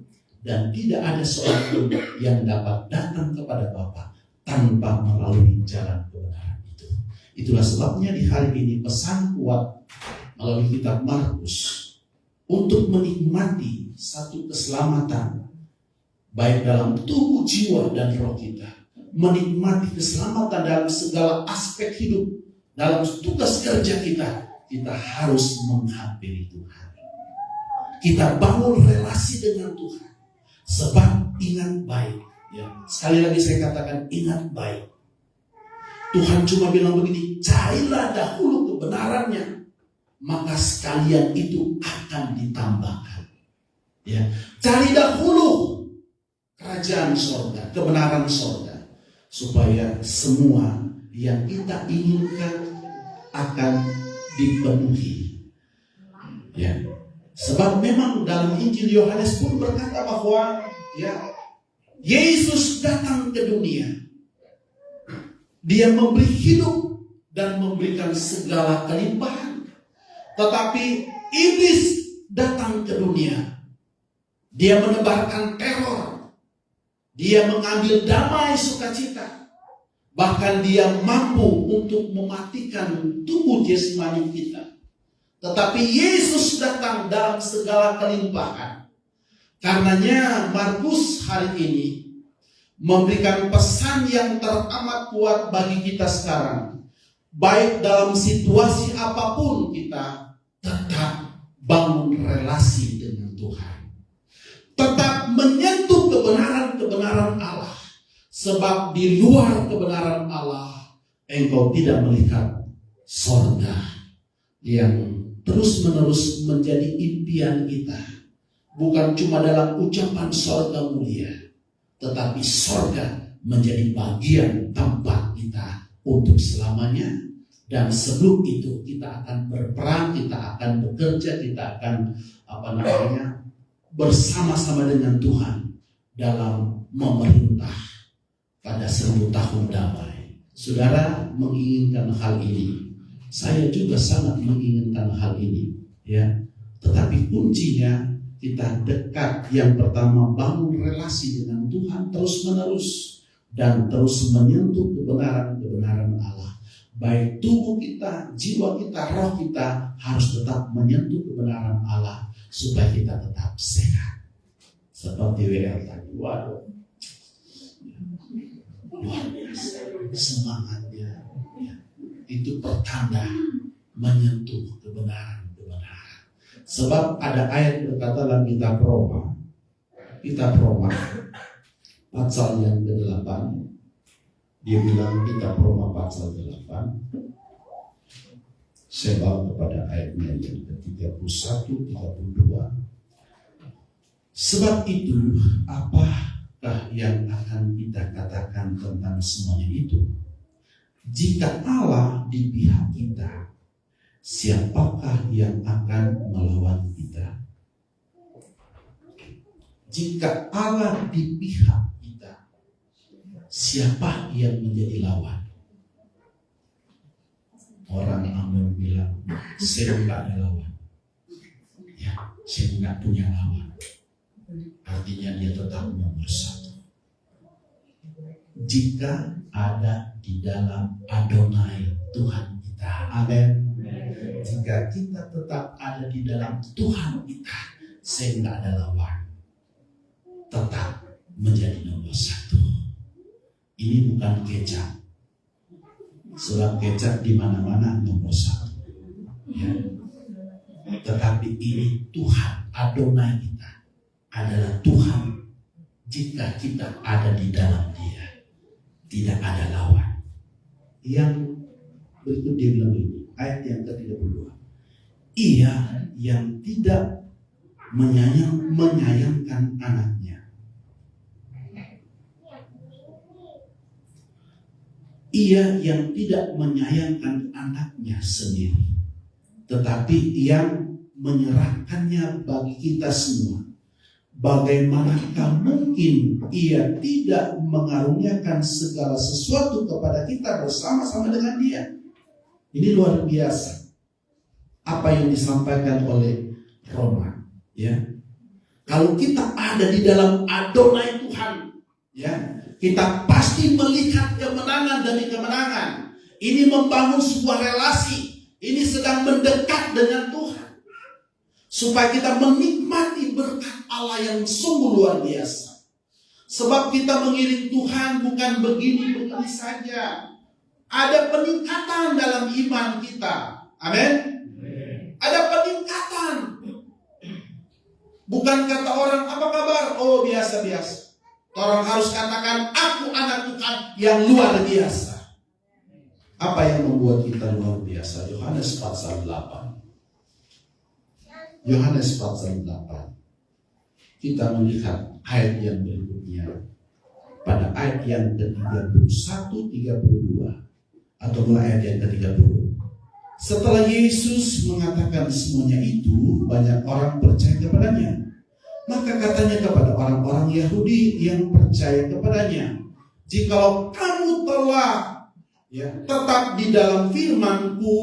dan tidak ada seorang pun yang dapat datang kepada Bapa tanpa melalui jalan kebenaran itu. Itulah sebabnya di hari ini pesan kuat melalui kitab Markus untuk menikmati satu keselamatan baik dalam tubuh, jiwa, dan roh kita. Menikmati keselamatan dalam segala aspek hidup, dalam tugas kerja kita. Kita harus menghampiri Tuhan. Kita bangun relasi dengan Tuhan. Sebab ingat baik, ya, sekali lagi saya katakan ingat baik. Tuhan cuma bilang begini, carilah dahulu kebenarannya, maka sekalian itu akan ditambahkan. Ya, cari dahulu kerajaan kerajaan sorga, kebenaran sorga, supaya semua yang kita inginkan akan dipenuhi. Ya, sebab memang dalam Injil Yohanes pun berkata bahwa ya, Yesus datang ke dunia. Dia memberi hidup dan memberikan segala kelimpahan. Tetapi iblis datang ke dunia. Dia menebarkan teror. Dia mengambil damai sukacita. Bahkan dia mampu untuk mematikan tubuh jasmani kita. Tetapi Yesus datang dalam segala kelimpahan. Karenanya Markus hari ini memberikan pesan yang teramat kuat bagi kita sekarang. Baik dalam situasi apapun, kita tetap bangun relasi dengan Tuhan. Tetap menyentuh kebenaran-kebenaran Allah. Sebab di luar kebenaran Allah, engkau tidak melihat sorga yang terus-menerus menjadi impian kita. Bukan cuma dalam ucapan sorga mulia, tetapi sorga menjadi bagian tempat kita untuk selamanya. Dan sebelum itu kita akan berperang, kita akan bekerja, kita akan bersama-sama dengan Tuhan dalam memerintah pada 1000 tahun damai. Saudara menginginkan hal ini, saya juga sangat menginginkan hal ini, ya. Tetapi kuncinya kita dekat. Yang pertama, bangun relasi dengan Tuhan terus-menerus dan terus menyentuh kebenaran-kebenaran Allah. Baik tubuh kita, jiwa kita, roh kita harus tetap menyentuh kebenaran Allah supaya kita tetap sehat. Seperti WL tadi, waduh, luar biasa semangatnya, ya. Itu pertanda menyentuh kebenaran. Sebab ada ayat berkata dalam kitab Roma pasal yang ke-8, dia bilang kitab Roma pasal 8, saya bawa kepada ayatnya yang ke-31, 32. Sebab itu apakah yang akan kita katakan tentang semuanya itu? Jika Allah di pihak kita, siapakah yang akan melawan kita? Jika Allah di pihak kita, siapa yang menjadi lawan? Orang Amin bilang, saya tidak ada lawan. Ya, saya tidak punya lawan. Artinya dia tetap nomor 1. Jika ada di dalam Adonai Tuhan kita, amin. Jika kita tetap ada di dalam Tuhan kita, saya tidak ada lawan. Tetap menjadi nomor 1. Ini bukan kecap. Sebab kecap di mana-mana nomor 1. Ya. Tetapi ini Tuhan, Adonai kita adalah Tuhan. Jika kita ada di dalam Dia, tidak ada lawan. Yang berikut dia bilang ini, ayat yang ke-32. Ia yang tidak menyayangkan anaknya. Ia yang tidak menyayangkan anaknya sendiri, tetapi yang menyerahkannya bagi kita semua. Bagaimanakah mungkin ia tidak mengaruniakan segala sesuatu kepada kita bersama-sama dengan Dia? Ini luar biasa apa yang disampaikan oleh Roma, ya. Kalau kita ada di dalam Adonai Tuhan, ya, kita pasti melihat kemenangan demi kemenangan. Ini membangun sebuah relasi. Ini sedang mendekat dengan Tuhan, supaya kita menikmati berkat Allah yang sungguh luar biasa. Sebab kita mengiring Tuhan bukan begini-begini saja. Ada peningkatan dalam iman kita. Amin. Ada peningkatan. Bukan kata orang, apa kabar? Oh, biasa-biasa. Orang harus katakan, aku anak Tuhan yang luar biasa. Apa yang membuat kita luar biasa? Yohanes pasal 8. Yohanes pasal 8. Kita melihat ayat yang berikutnya. pada ayat yang ke-31, 32 atau mulai ayat yang ke-30. Setelah Yesus mengatakan semuanya itu, banyak orang percaya kepadanya. Maka katanya kepada orang-orang Yahudi yang percaya kepadanya, jikalau kamu telah tetap di dalam firman-Ku,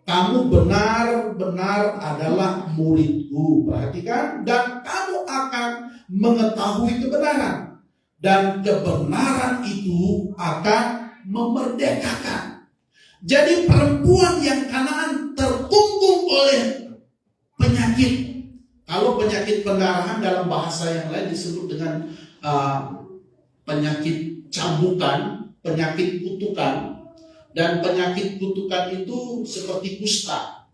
kamu benar-benar adalah murid-Ku. Perhatikan, dan kamu akan mengetahui kebenaran, dan kebenaran itu akan memerdekakan. Jadi perempuan yang Kanaan terkungkung oleh penyakit. Kalau penyakit pendarahan dalam bahasa yang lain disebut dengan penyakit cambukan, penyakit kutukan. Dan penyakit kutukan itu seperti kusta.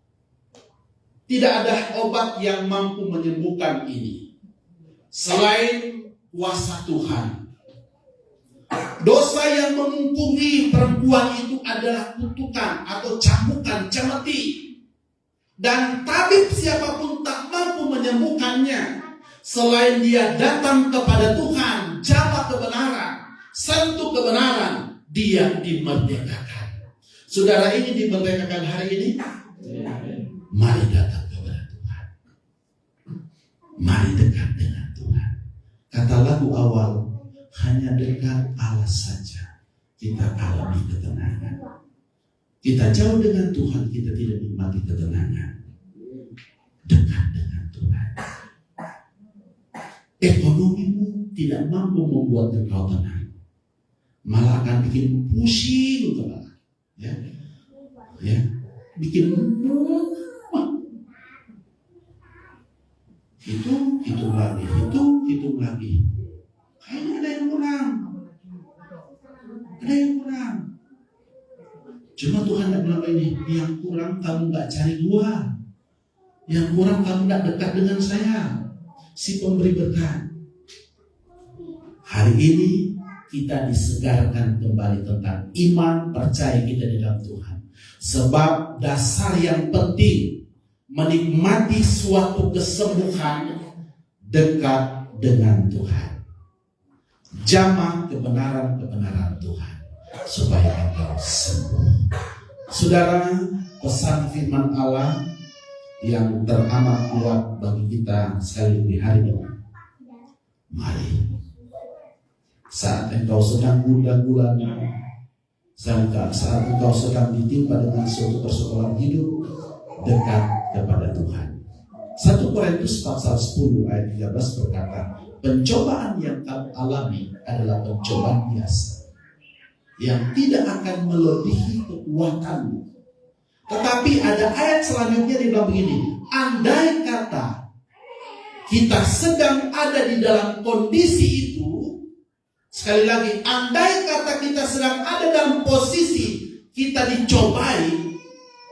Tidak ada obat yang mampu menyembuhkan ini selain kuasa Tuhan. Dosa yang mengungkungi perempuan itu adalah kutukan atau cambukan, cemeti. Dan tabib siapapun tak mampu menyembuhkannya selain dia datang kepada Tuhan, jawab kebenaran, sentuh kebenaran, dia dimerdekakan. Saudara ini dimerdekakan hari ini? Mari datang kepada Tuhan. Mari dekat dengan Tuhan. Kata lagu awal, hanya dekat Allah saja kita alami ketenangan. Kita jauh dengan Tuhan, kita tidak nikmati ketenangan. Dekat dengan Tuhan. Ekonomimu tidak mampu membuat engkau tenang, malah akan bikin pusing kepala. Bikin hitung lagi. Kayaknya ada yang kurang. Cuma Tuhan tidak bilang ini, yang kurang kamu gak cari gua, yang kurang kamu gak dekat dengan saya, si pemberi berkat. Hari ini kita disegarkan kembali tentang iman, percaya kita di dalam Tuhan. Sebab dasar yang penting menikmati suatu kesembuhan dekat dengan Tuhan. Jamah kebenaran Tuhan supaya engkau sembuh. Saudara, pesan firman Allah yang teramat kuat bagi kita sekali di hari ini. Mari, saat engkau sedang gundah gulana, saat engkau sedang ditimpa dengan suatu persoalan hidup, dekat kepada Tuhan. 1 Korintus pasal 10 ayat 13 berkata, pencobaan yang kamu alami adalah pencobaan biasa yang tidak akan melebihi kekuatanmu. Tetapi ada ayat selanjutnya di dalam begini, andai kata kita sedang ada di dalam kondisi itu, sekali lagi, andai kata kita sedang ada dalam posisi kita dicobai,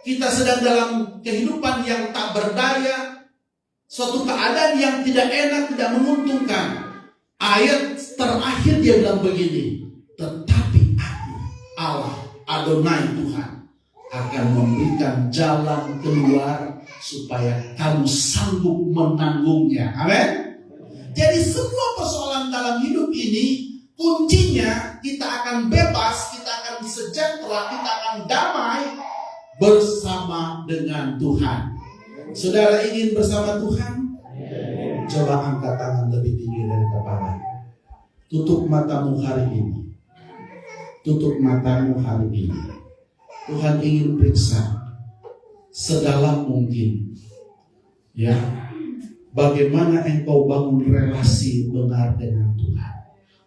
kita sedang dalam kehidupan yang tak berdaya, suatu keadaan yang tidak enak, tidak menguntungkan. Ayat terakhir dia bilang begini, tetapi aku, Allah, Adonai Tuhan, akan memberikan jalan keluar supaya kamu sanggup menanggungnya. Amin. Jadi semua persoalan dalam hidup ini, kuncinya kita akan bebas, kita akan sejahtera, kita akan damai bersama dengan Tuhan. Saudara ingin bersama Tuhan? Coba angkat tangan lebih tinggi dari kepala. Tutup matamu hari ini. Tutup matamu hari ini. Tuhan ingin periksa sedalam mungkin, ya, bagaimana engkau bangun relasi benar dengan Tuhan.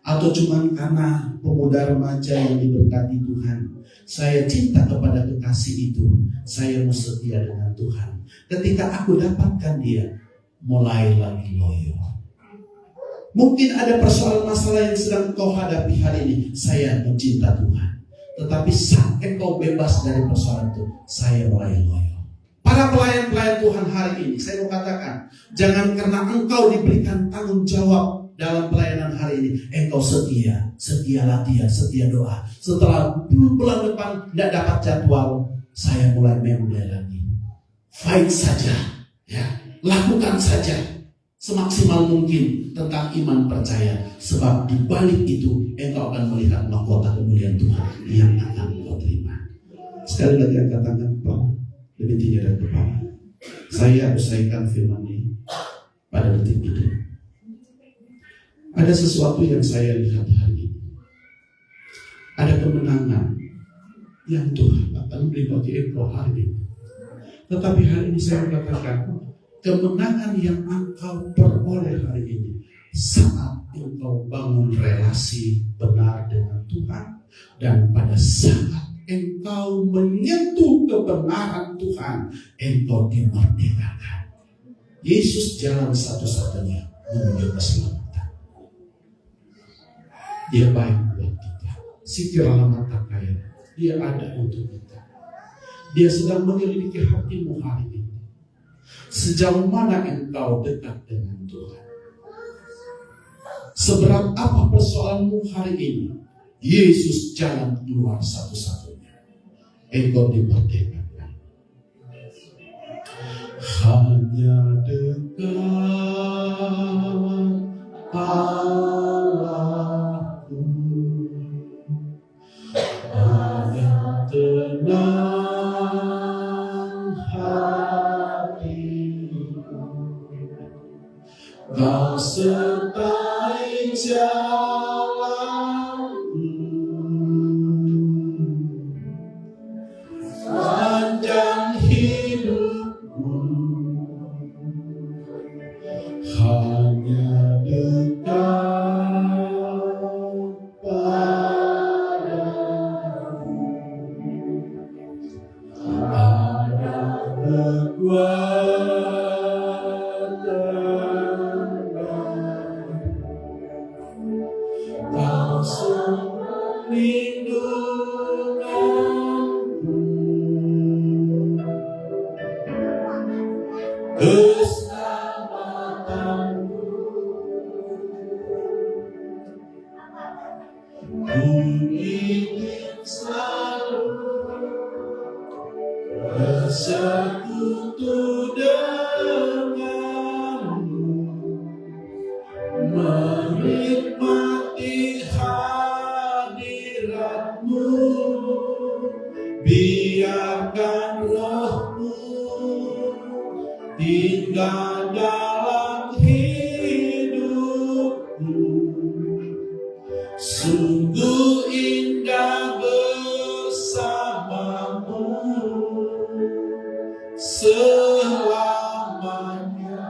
Atau cuma karena pemuda remaja yang diberkati Tuhan, saya cinta kepada kekasih itu, saya mau setia dengan Tuhan. Ketika aku dapatkan dia, mulai lagi loyo. Mungkin ada persoalan masalah yang sedang kau hadapi hari ini, saya mencinta Tuhan. Tetapi saat engkau bebas dari persoalan itu, saya mulai loyo. Para pelayan-pelayan Tuhan hari ini, saya mau katakan, jangan karena engkau diberikan tanggung jawab dalam pelayanan hari ini, engkau setia latihan, setia doa. Setelah bulan depan tidak dapat jadwal, saya mulai memulai lagi. Fight saja, ya, lakukan saja. semaksimal mungkin tentang iman percaya, sebab di balik itu engkau akan melihat mahkota kemuliaan Tuhan yang akan engkau terima. Sekali lagi angkat tangan Bapak, lebih tinggi dari kepala. Saya usaikan firman ini pada detik itu. Ada sesuatu yang saya lihat hari ini. Ada kemenangan yang Tuhan akan beri bagi engkau hari ini. Tetapi hari ini saya katakan, kemenangan yang engkau peroleh hari ini saat engkau bangun relasi benar dengan Tuhan, dan pada saat engkau menyentuh kebenaran Tuhan, engkau dimerdekakan. Yesus jalan satu-satunya menuju keselamatan. Dia baik buat kita. Sikirlah mata kaya, dia ada untuk kita. Dia sedang menyelidiki hatimu hari ini. Sejauh mana engkau dekat dengan Tuhan? Seberat apa persoalanmu hari ini? Yesus jalan keluar satu-satunya. Engkau dimerdekakan. Hanya dekat Allahku, hanya tenang hatiku, kau sertai jalanku, panjang hidupku, hanya dekat padamu, ada kekuatan kau perlindunganku, keselamatanku, ku ingin selalu bersekutu denganmu, menikmati hadiratmu, biarkan rohmu tinggal dalam hidupku. Sungguh indah bersamamu selamanya.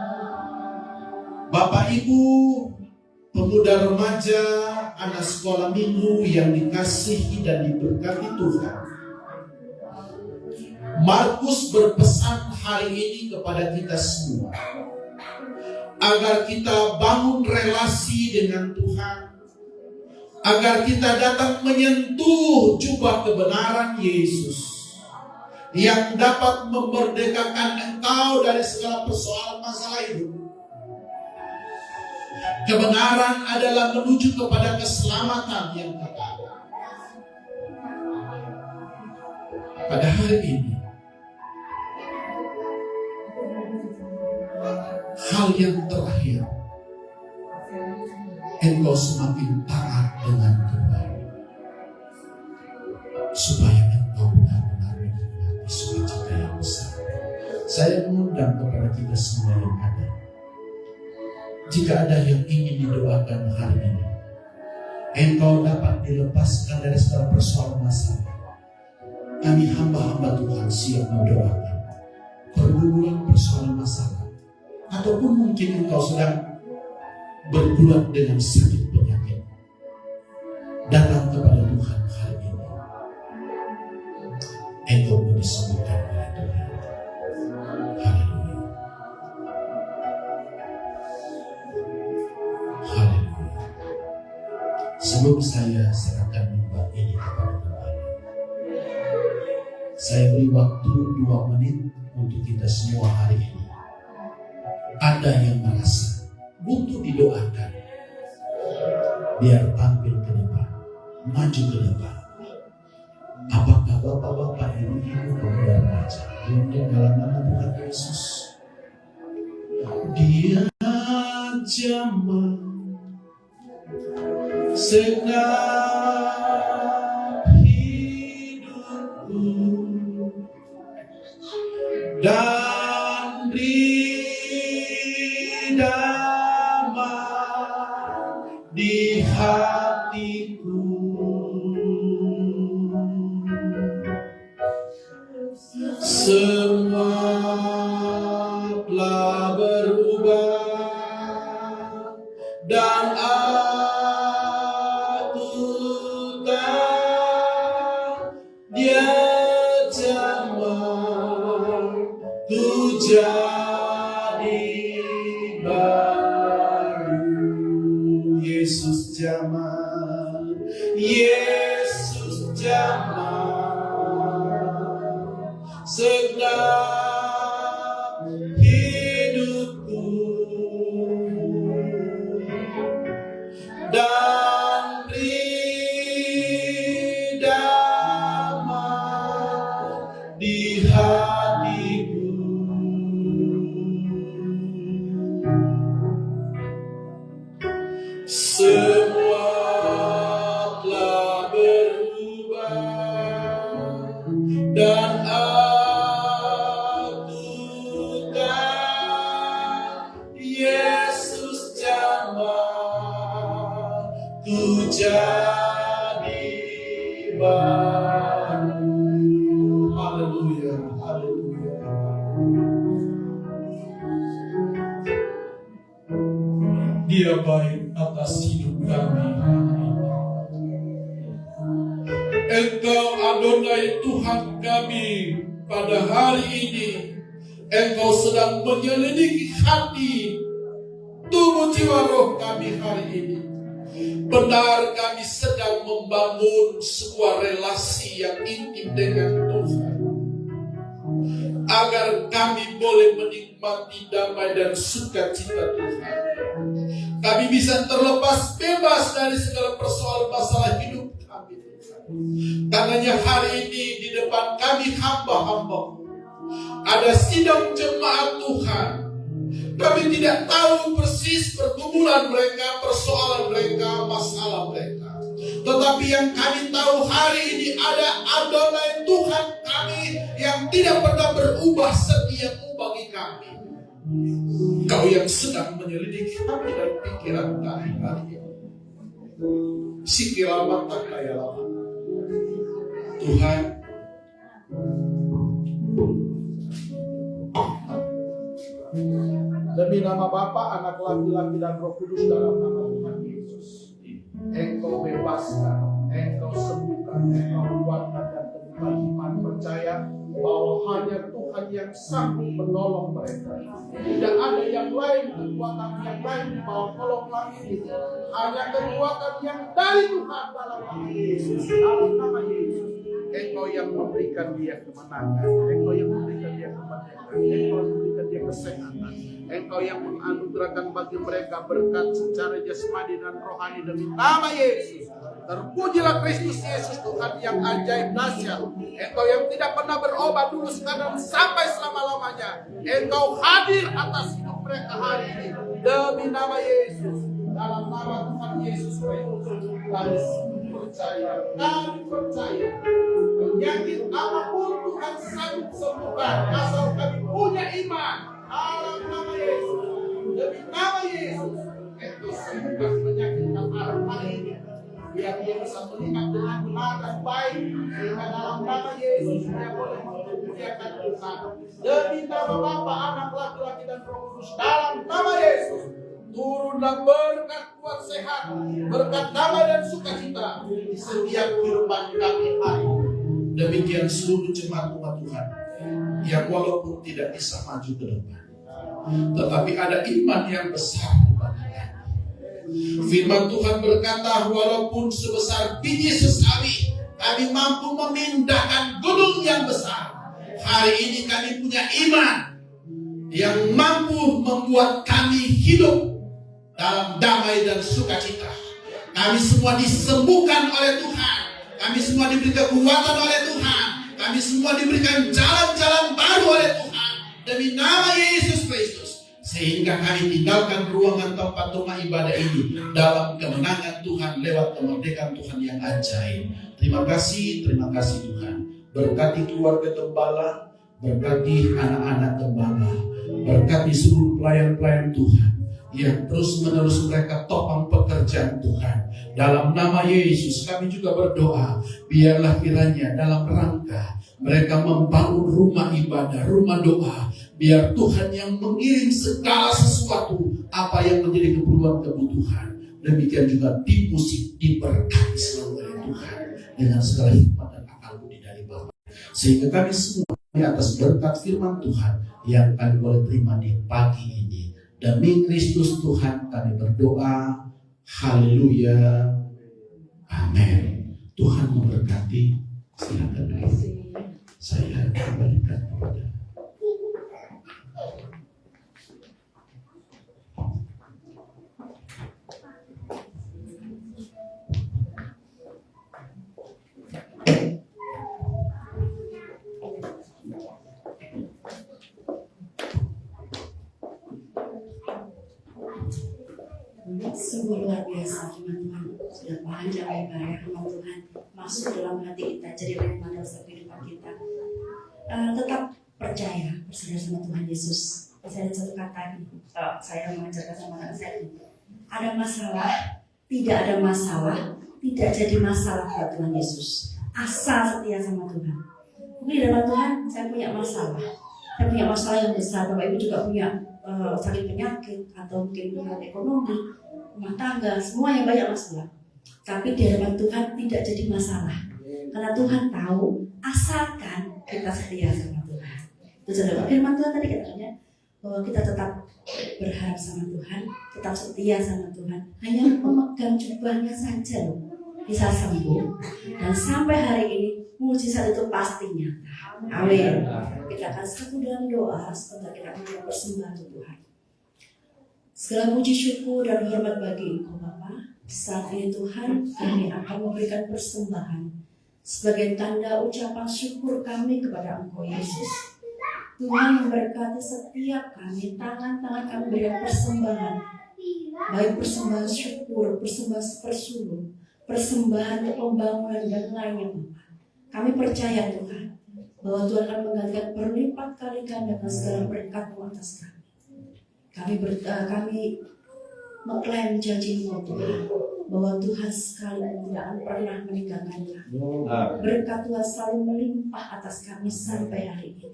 Bapak Ibu, pemuda remaja, anak sekolah minggu yang dikasihi dan diberkati Tuhan, Markus berpesan hari ini kepada kita semua agar kita bangun relasi dengan Tuhan, agar kita datang menyentuh jubah kebenaran Yesus yang dapat memerdekakan engkau dari segala persoalan masalah hidup. Kebenaran adalah menuju kepada keselamatan yang kekal. Pada hari ini, hal yang terakhir, engkau semakin taat dengan Tuhan, supaya engkau benar-benar menikmati sukacita yang besar. Saya mengundang kepada kita semua yang ada, jika ada yang ingin didoakan hari ini, engkau dapat dilepaskan dari segala persoalan masalah. Kami hamba-hamba Tuhan siap mendoakan pergumulan persoalan masalah, ataupun mungkin engkau sedang bergulat dengan sakit penyakit. Datang kepada Tuhan hari ini, engkau mau disembuhkan oleh Tuhan. Haleluya. Haleluya. Sebelum saya serahkan mimbar ini kepada Tuhan, saya beri waktu 2 menit untuk kita semua hari ini. Ada yang merasa butuh didoakan, biar tampil ke depan, maju ke depan. Apakah bapak-bapak, ibu-ibu, pemuda remaja yang dalam nama Tuhan Yesus, dia segenap hidupku dan beri damai di hatiku. Semua telah berubah dan aku tak dia jamah ku jadi baru. Yesus jamah, Yesus jamah segenap hidupku dan beri damai di hatiku. Semua telah berubah dan Yesus jamah ku jadi baru. Haleluya, haleluya. Dia baik atas hidup kami. Engkau Adonai Tuhan kami pada hari ini. Engkau sedang menyelidiki hati, tubuh, jiwa, roh kami hari ini. Benar kami sedang membangun sebuah relasi yang intim dengan Tuhan, agar kami boleh menikmati damai dan sukacita Tuhan. Kami bisa terlepas bebas dari segala persoalan masalah hidup kami. Karenanya hari ini di depan kami hamba-hamba ada sidang jemaat Tuhan. Kami tidak tahu persis pergumulan mereka, persoalan mereka, masalah mereka. Tetapi yang kami tahu hari ini ada Adonai Tuhan kami yang tidak pernah berubah setiamu bagi kami. Kau yang sedang menyelidiki hati dan pikiran kami hari ini. Sikil lama tak kaya lama. Tuhan, demi nama Bapa, Anak, Laki-laki dan Roh Kudus, dalam nama Tuhan Yesus, Engkau bebaskan, Engkau sembuhkan, Engkau kuatkan dan teguhkan iman percaya bahwa hanya Tuhan yang sanggup menolong mereka. Tidak ada yang lain, kekuatan yang lain di bawah kolong langit ini. Hanya kekuatan yang dari Tuhan dalam nama Yesus. Dalam nama Yesus, Engkau yang memberikan dia kemenangan, Engkau yang memberikan dia kemenangan, Engkau yang memberikan dia kesehatan, Engkau yang menganugerahkan bagi mereka berkat secara jasmani dan rohani demi nama Yesus. Terpujilah Kristus Yesus, Tuhan yang ajaib dahsyat. Engkau yang tidak pernah berubah dulu, sekarang sampai selama-lamanya. Engkau hadir atas hidup mereka hari ini demi nama Yesus. Dalam nama Tuhan Yesus Kristus, kami percaya penyakit apapun Tuhan sanggup sembuhkan asal kami punya iman. Dalam nama Yesus, demi nama Yesus, Engkau sembuhkan penyakit kepala hari ini. Biar dia bisa melihat dengan benar dan baik, sehingga dalam nama Yesus dia boleh memuliakan Tuhan. Demi nama Bapa, Anak, Laki-laki dan Roh Kudus, dalam nama Yesus, turunlah berkat kuat sehat, berkat damai dan sukacita di setiap kehidupan kami hari ini. Demikian seluruh jemaat umat Tuhan yang walaupun tidak bisa maju ke depan, tetapi ada iman yang besar kepada kami. Firman Tuhan berkata, walaupun sebesar biji sesawi, kami mampu memindahkan gunung yang besar. Hari ini kami punya iman yang mampu membuat kami hidup dalam damai dan sukacita. Kami semua disembuhkan oleh Tuhan. Kami semua diberi kekuatan oleh Tuhan. Kami semua diberikan jalan-jalan baru oleh Tuhan. Demi nama Yesus Kristus, Sehingga kami tinggalkan ruangan tempat rumah ibadah ini dalam kemenangan Tuhan lewat kemerdekaan Tuhan yang ajaib. Terima kasih Tuhan. Berkati keluarga gembala, berkati anak-anak gembala, berkati seluruh pelayan-pelayan Tuhan yang terus-menerus mereka topang pekerjaan Tuhan. Dalam nama Yesus kami juga berdoa, biarlah kiranya dalam rangka mereka membangun rumah ibadah, rumah doa, biar Tuhan yang mengirim segala sesuatu apa yang menjadi kebutuhan. Demikian juga dimusik, diberkati selalu oleh Tuhan dengan segala hikmat dan akal budi dari Bapa. Sehingga kami semua di atas berkat firman Tuhan yang kami boleh terima di pagi ini, demi Kristus Tuhan kami berdoa. Haleluya. Amin. Tuhan memberkati. Silakan saya kembalikan kepada Sungguh luar biasa firman Tuhan, sudah panjang lebar ya firman Tuhan masuk dalam hati kita, jadi rema dalam kehidupan kita. Tetap percaya, berserah sama Tuhan Yesus. Saya ada satu kata ini, saya mengajarkan sama anak saya ini. Ada masalah, tidak ada masalah, tidak jadi masalah buat Tuhan Yesus. Asal setia sama Tuhan. Mungkin di dalam Tuhan saya punya masalah. Saya punya masalah yang besar, Bapak Ibu juga punya sakit penyakit atau mungkin masalah ekonomi, rumah tangga, semuanya banyak masalah. Tapi di hadapan Tuhan tidak jadi masalah, karena Tuhan tahu asalkan kita setia sama Tuhan. Itu saudara, firman Tuhan tadi katanya bahwa kita tetap berharap sama Tuhan, tetap setia sama Tuhan, hanya memegang jubahnya saja loh bisa sembuh. Dan sampai hari ini mujizat itu pasti nyata. Amin. Kita akan satu dalam doa sebentar, kita akan persembahan Tuhan. Segala puji syukur dan hormat bagi Engkau Bapa. Saat ini Tuhan, kami akan memberikan persembahan sebagai tanda ucapan syukur kami kepada Engkau Yesus. Tuhan memberkati setiap kami, tangan-tangan kami berikan persembahan, baik persembahan syukur, persembahan sepersuluh, persembahan pembangunan dan lainnya Bapa. Kami percaya Tuhan bahwa Tuhan akan menggantikan berlipat kali gandakan segala berkat-Mu atas kami. Kami mengklaim janji-Mu Tuhan, bahwa Tuhan sekali tidak akan pernah meninggalkan kami. Berkat Tuhan selalu melimpah atas kami sampai hari ini.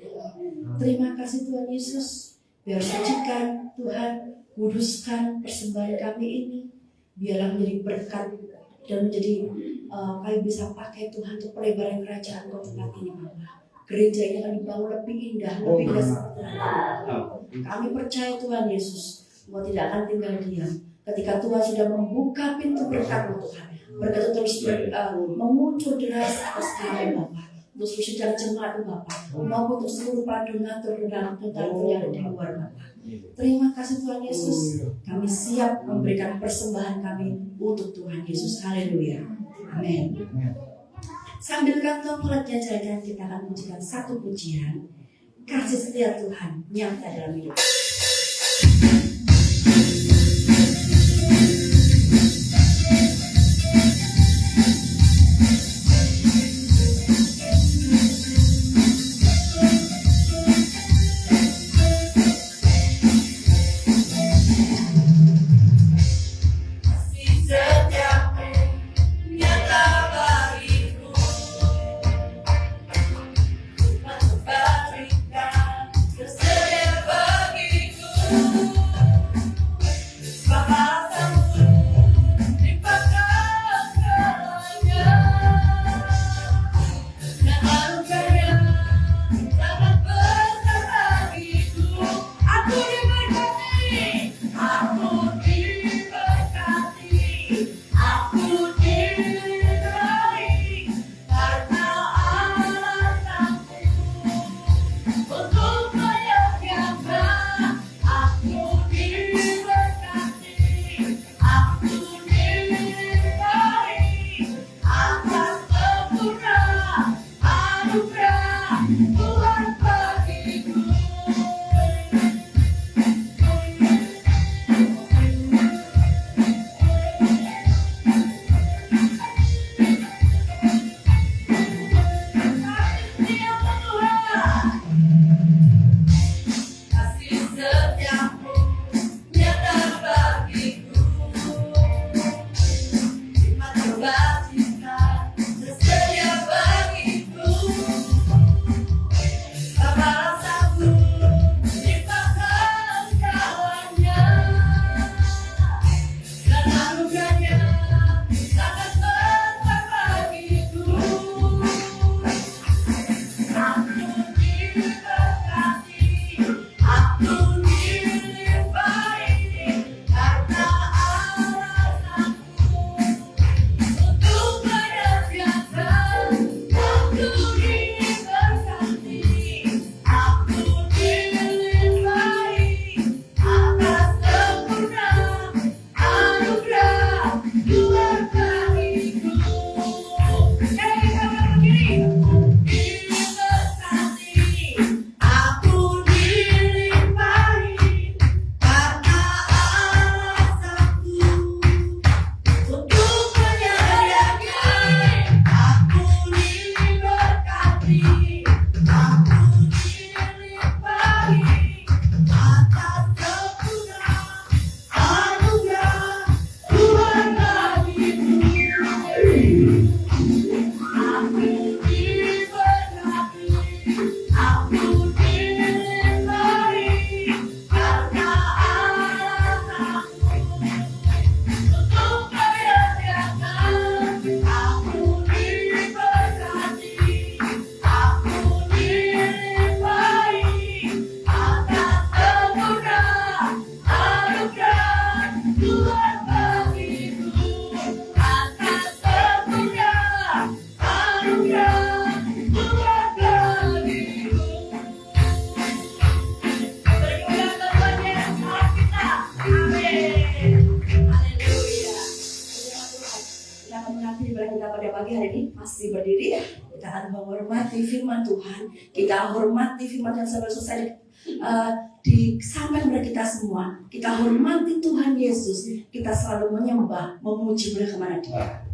Terima kasih Tuhan Yesus. Biar sucikan Tuhan, kuduskan persembahan kami ini, biarlah menjadi berkat dan menjadi kami bisa pakai Tuhan untuk pelebaran kerajaan Kau tempat ini Bapak. Gereja ini akan dibangun lebih indah, lebih indah seperti ini. Kami percaya Tuhan Yesus bahwa tidak akan tinggal diam. Ketika Tuhan sudah membuka pintu berkat Tuhan, berkat terus memuncul deras atas kami Bapak. Untuk sidang jemaat Bapak, maupun untuk seluruh para donatur dan donatur yang ada di luar Bapak. Terima kasih Tuhan Yesus. Kami siap memberikan persembahan kami untuk Tuhan Yesus. Haleluya. Amin. Sambil kantong pelatnya jalan, kita akan mengucapkan satu pujian. Kasih setia Tuhan nyata dalam hidup. Bersedia bagiku. Masih berdiri, kita akan menghormati firman Tuhan. Kita hormati firman yang selesai disampaikan kepada kita semua. Kita hormati Tuhan Yesus. Kita selalu menyembah, memuji kepada Dia.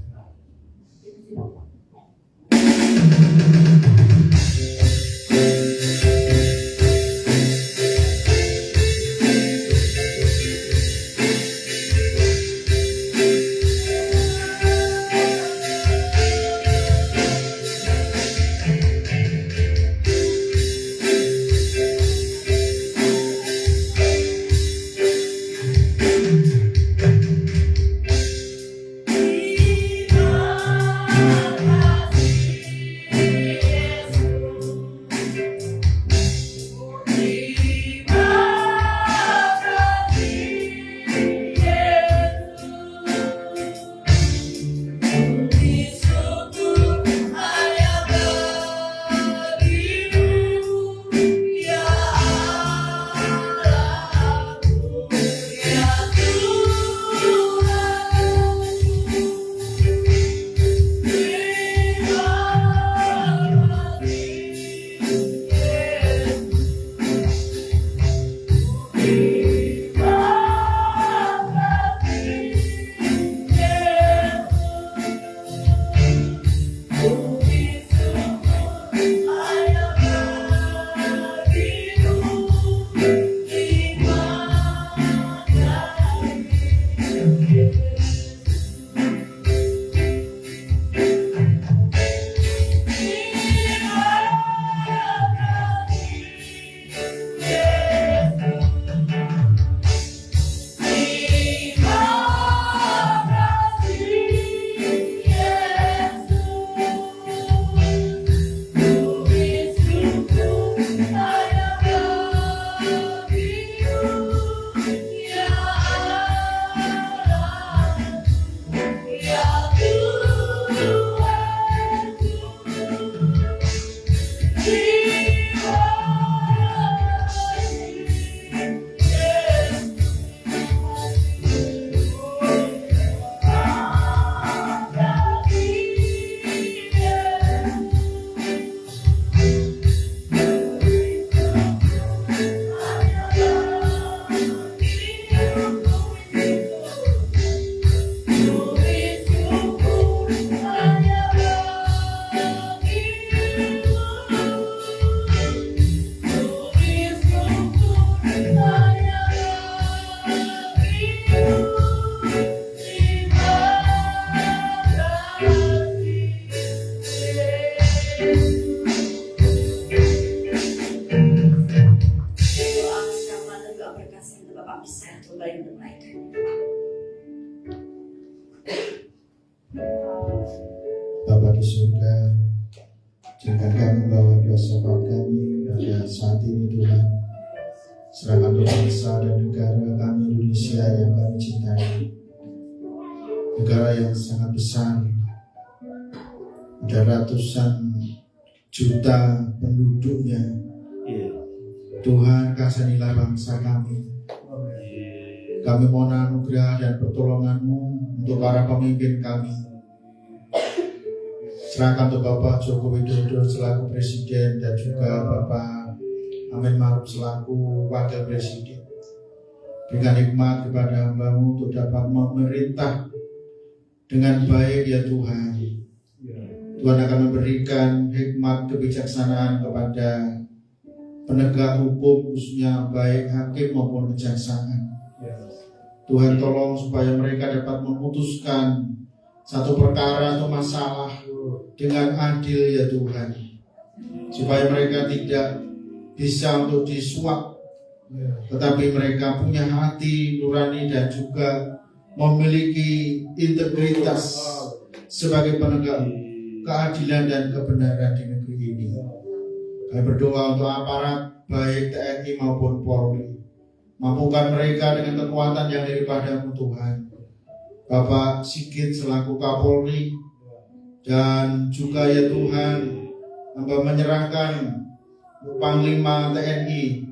Bapa di surga, jangan kami membawa dosa kami pada saat ini Tuhan. Serahkan bangsa dan negara kami Indonesia yang kami cintai, negara yang sangat besar, ada ratusan juta penduduknya. Tuhan, kasihanilah bangsa kami. Kami mohon anugerah dan pertolongan-Mu untuk para pemimpin kami. Serahkan untuk Bapak Joko Widodo selaku Presiden dan juga Bapak Amin Ma'ruf selaku Wakil Presiden. Berikan hikmat kepada hamba-Mu untuk dapat memerintah dengan baik ya Tuhan. Tuhan akan memberikan hikmat kebijaksanaan kepada penegak hukum, khususnya baik hakim maupun kejaksaan. Tuhan tolong supaya mereka dapat memutuskan satu perkara atau masalah dengan adil ya Tuhan, supaya mereka tidak bisa untuk disuap, tetapi mereka punya hati nurani dan juga memiliki integritas sebagai penegak keadilan dan kebenaran di negeri ini. Kami berdoa untuk aparat baik TNI maupun Polri, mampukan mereka dengan kekuatan yang daripada-Mu Tuhan. Bapak Sigit selaku Kapolri, dan juga ya Tuhan, Hamba menyerahkan Panglima TNI.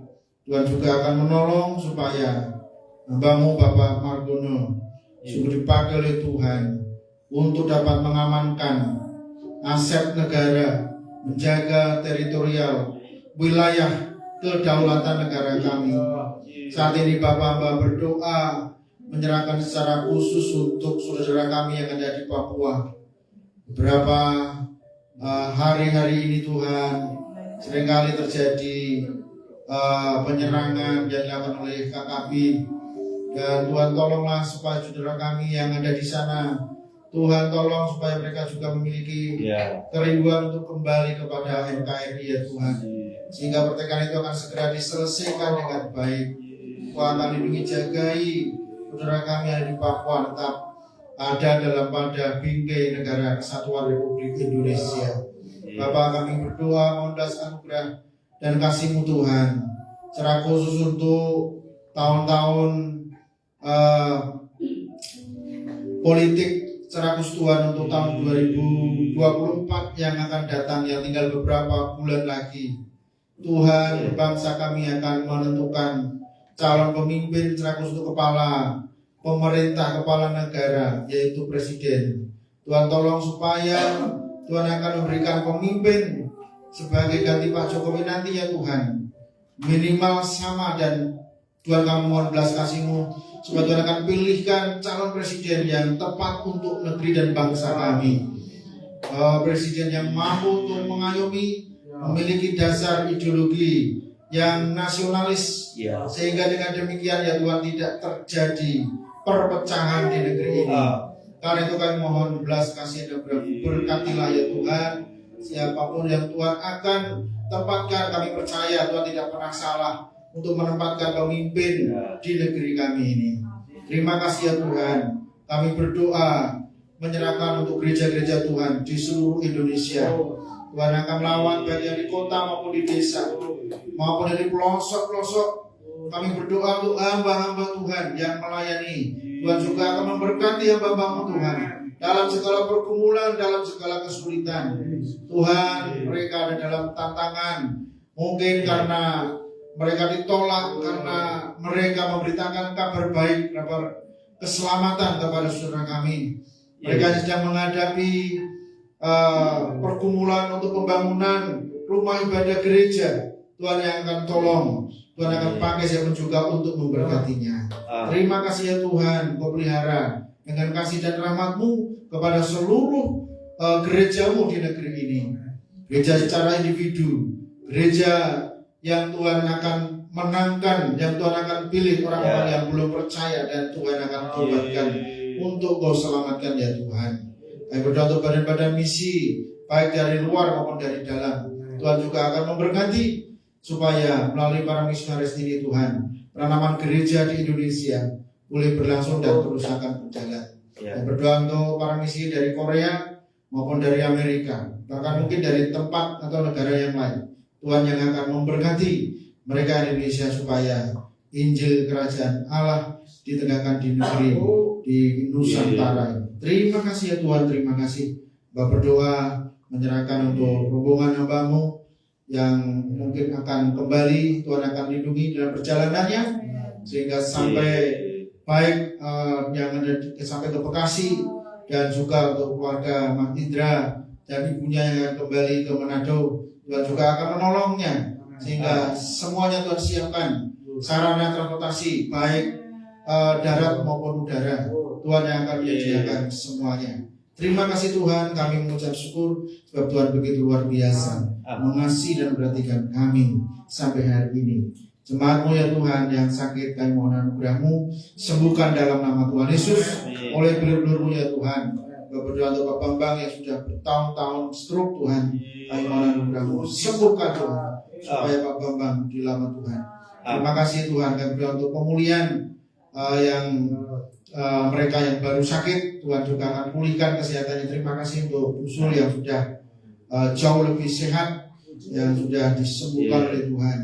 Tuhan juga akan menolong supaya Hamba-Mu Bapak Margono sungguh dipakai oleh Tuhan untuk dapat mengamankan aset negara, menjaga teritorial wilayah kedaulatan negara kami. Saat ini Bapak Hamba berdoa menyerahkan secara khusus untuk saudara kami yang ada di Papua. Beberapa hari-hari ini Tuhan, seringkali terjadi penyerangan yang dilakukan oleh KKB, dan Tuhan tolonglah supaya saudara kami yang ada di sana, Tuhan tolong supaya mereka juga memiliki kerinduan untuk kembali kepada NKRI ya Tuhan, sehingga pertikaian itu akan segera diselesaikan dengan baik. Tuhan akan lindungi, jagai saudara kami yang ada di Papua tetap ada dalam pada bingkai negara Kesatuan Republik Indonesia. Bapak, kami berdoa mohon belas anugerah dan kasih-Mu Tuhan, secara khusus untuk tahun-tahun politik, secara khusus Tuhan untuk tahun 2024 yang akan datang, yang tinggal beberapa bulan lagi. Tuhan, bangsa kami akan menentukan calon pemimpin secara khusus untuk kepala pemerintah, kepala negara, yaitu presiden. Tuhan tolong supaya Tuhan akan memberikan pemimpin sebagai ganti Pak Jokowi nanti ya Tuhan, minimal sama, dan Tuhan kami mohon belas kasih-Mu supaya Tuhan akan pilihkan calon presiden yang tepat untuk negeri dan bangsa kami. Presiden yang mampu untuk mengayomi, memiliki dasar ideologi yang nasionalis, sehingga dengan demikian ya Tuhan tidak terjadi perpecahan di negeri ini. Karena itu kami mohon belas kasih dan berkatilah ya Tuhan, siapapun yang Tuhan akan tempatkan. Kami percaya Tuhan tidak pernah salah untuk menempatkan pemimpin di negeri kami ini. Terima kasih ya Tuhan. Kami berdoa menyerahkan untuk gereja-gereja Tuhan di seluruh Indonesia. Tuhan akan melawan baik yang di kota maupun di desa, maupun di pelosok-pelosok. Kami berdoa untuk hamba-hamba Tuhan yang melayani. Tuhan juga akan memberkati hamba-hamba-Mu Tuhan dalam segala pergumulan, dalam segala kesulitan. Tuhan, mereka ada dalam tantangan, mungkin karena mereka ditolak, karena mereka memberitakan kabar baik, kabar keselamatan kepada saudara kami. Mereka sedang menghadapi pergumulan untuk pembangunan rumah ibadah gereja. Tuhan yang akan tolong, Tuhan akan pakai siapa juga untuk memberkatinya. Terima kasih ya Tuhan, Kau pelihara dengan kasih dan rahmat-Mu kepada seluruh gereja-Mu di negeri ini. Gereja secara individu, gereja yang Tuhan akan menangkan, yang Tuhan akan pilih orang-orang yang belum percaya, dan Tuhan akan tobatkan untuk Kau selamatkan ya Tuhan. Kami berdoa untuk badan-badan misi, baik dari luar maupun dari dalam. Tuhan juga akan memberkati supaya melalui para misionaris ini Tuhan, penanaman gereja di Indonesia boleh berlangsung dan terus akan berjalan. Kami berdoa untuk para misi dari Korea maupun dari Amerika, bahkan mungkin dari tempat atau negara yang lain. Tuhan yang akan memberkati mereka di Indonesia supaya Injil Kerajaan Allah ditegakkan di negeri, di Nusantara. Terima kasih ya Tuhan, terima kasih. Bapak berdoa menyerahkan untuk rombongan hamba-Mu yang mungkin akan kembali. Tuhan akan lindungi dalam perjalanannya sehingga sampai baik yang ada sampai ke Bekasi, dan juga untuk keluarga Mas Indra dan ibunya yang akan kembali ke Manado. Tuhan juga akan menolongnya sehingga semuanya Tuhan siapkan sarana transportasi baik darat maupun udara. Tuhan yang akan menyediakan semuanya. Terima kasih Tuhan, kami mengucap syukur sebab Tuhan begitu luar biasa mengasihi dan memperhatikan kami sampai hari ini. Jemaat-Mu ya Tuhan yang sakit, kami mohon anugerah-Mu, sembuhkan dalam nama Tuhan Yesus. Oleh pelindung-Mu ya Tuhan, berdoa untuk Pak Bambang yang sudah bertahun-tahun stroke Tuhan, kami mohon anugerah-Mu, sembuhkan Tuhan, supaya Pak Bambang dilamar Tuhan. Terima kasih Tuhan, kami berdoa untuk pemulihan yang mereka yang baru sakit, Tuhan juga akan pulihkan kesehatannya. Terima kasih untuk usul yang sudah jauh lebih sehat, yang sudah disembuhkan oleh Tuhan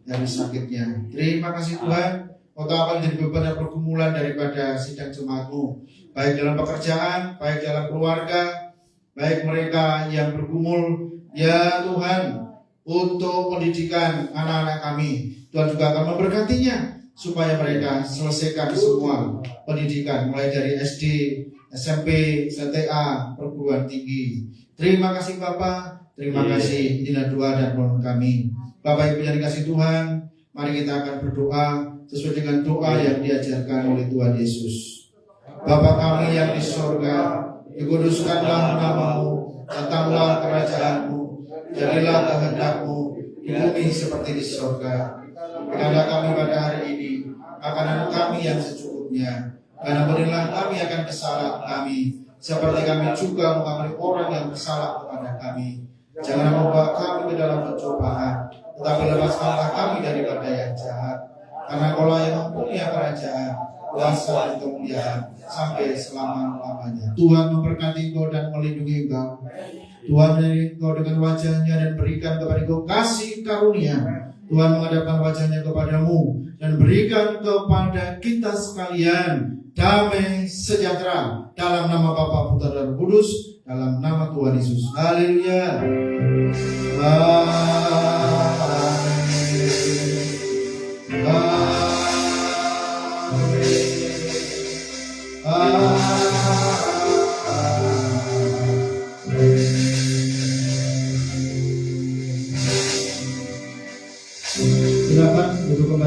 dari sakitnya. Terima kasih Tuhan. Kau tahu apa menjadi beban dan pergumulan daripada sidang jemaat-Mu, baik dalam pekerjaan, baik dalam keluarga, baik mereka yang bergumul ya Tuhan untuk pendidikan anak-anak kami. Tuhan juga akan memberkatinya supaya mereka selesaikan semua pendidikan mulai dari SD, SMP, CTA, perguruan tinggi. Terima kasih Bapak, terima kasih. Inilah doa dan mohon kami. Bapak Ibu yang dikasih Tuhan, mari kita akan berdoa sesuai dengan doa yang diajarkan oleh Tuhan Yesus. Bapa kami yang di sorga, dikuduskanlah nama-Mu, datanglah kerajaan-Mu, jadilah kehendak-Mu di bumi seperti di sorga. Berikanlah kami pada hari ini makanan kami yang secukupnya, dan ampunilah kami akan kesalahan kami, seperti kami juga mengampuni orang yang bersalah kepada kami. Jangan membawa kami ke dalam pencobaan, tetapi lepaskanlah kami daripada yang jahat. Karena Kaulah yang mempunyai kerajaan, kuasa dan kemuliaan sampai selama-lamanya. Tuhan memberkati engkau dan melindungi engkau. Tuhan melindungi engkau dengan wajahnya dan berikan kepada engkau kasih karunia. Tuhan menghadapkan wajahnya kepadamu dan berikan kepada kita sekalian damai sejahtera dalam nama Bapa, Putra dan Roh Kudus, dalam nama Tuhan Yesus. Haleluya. Silakan duduk kembali.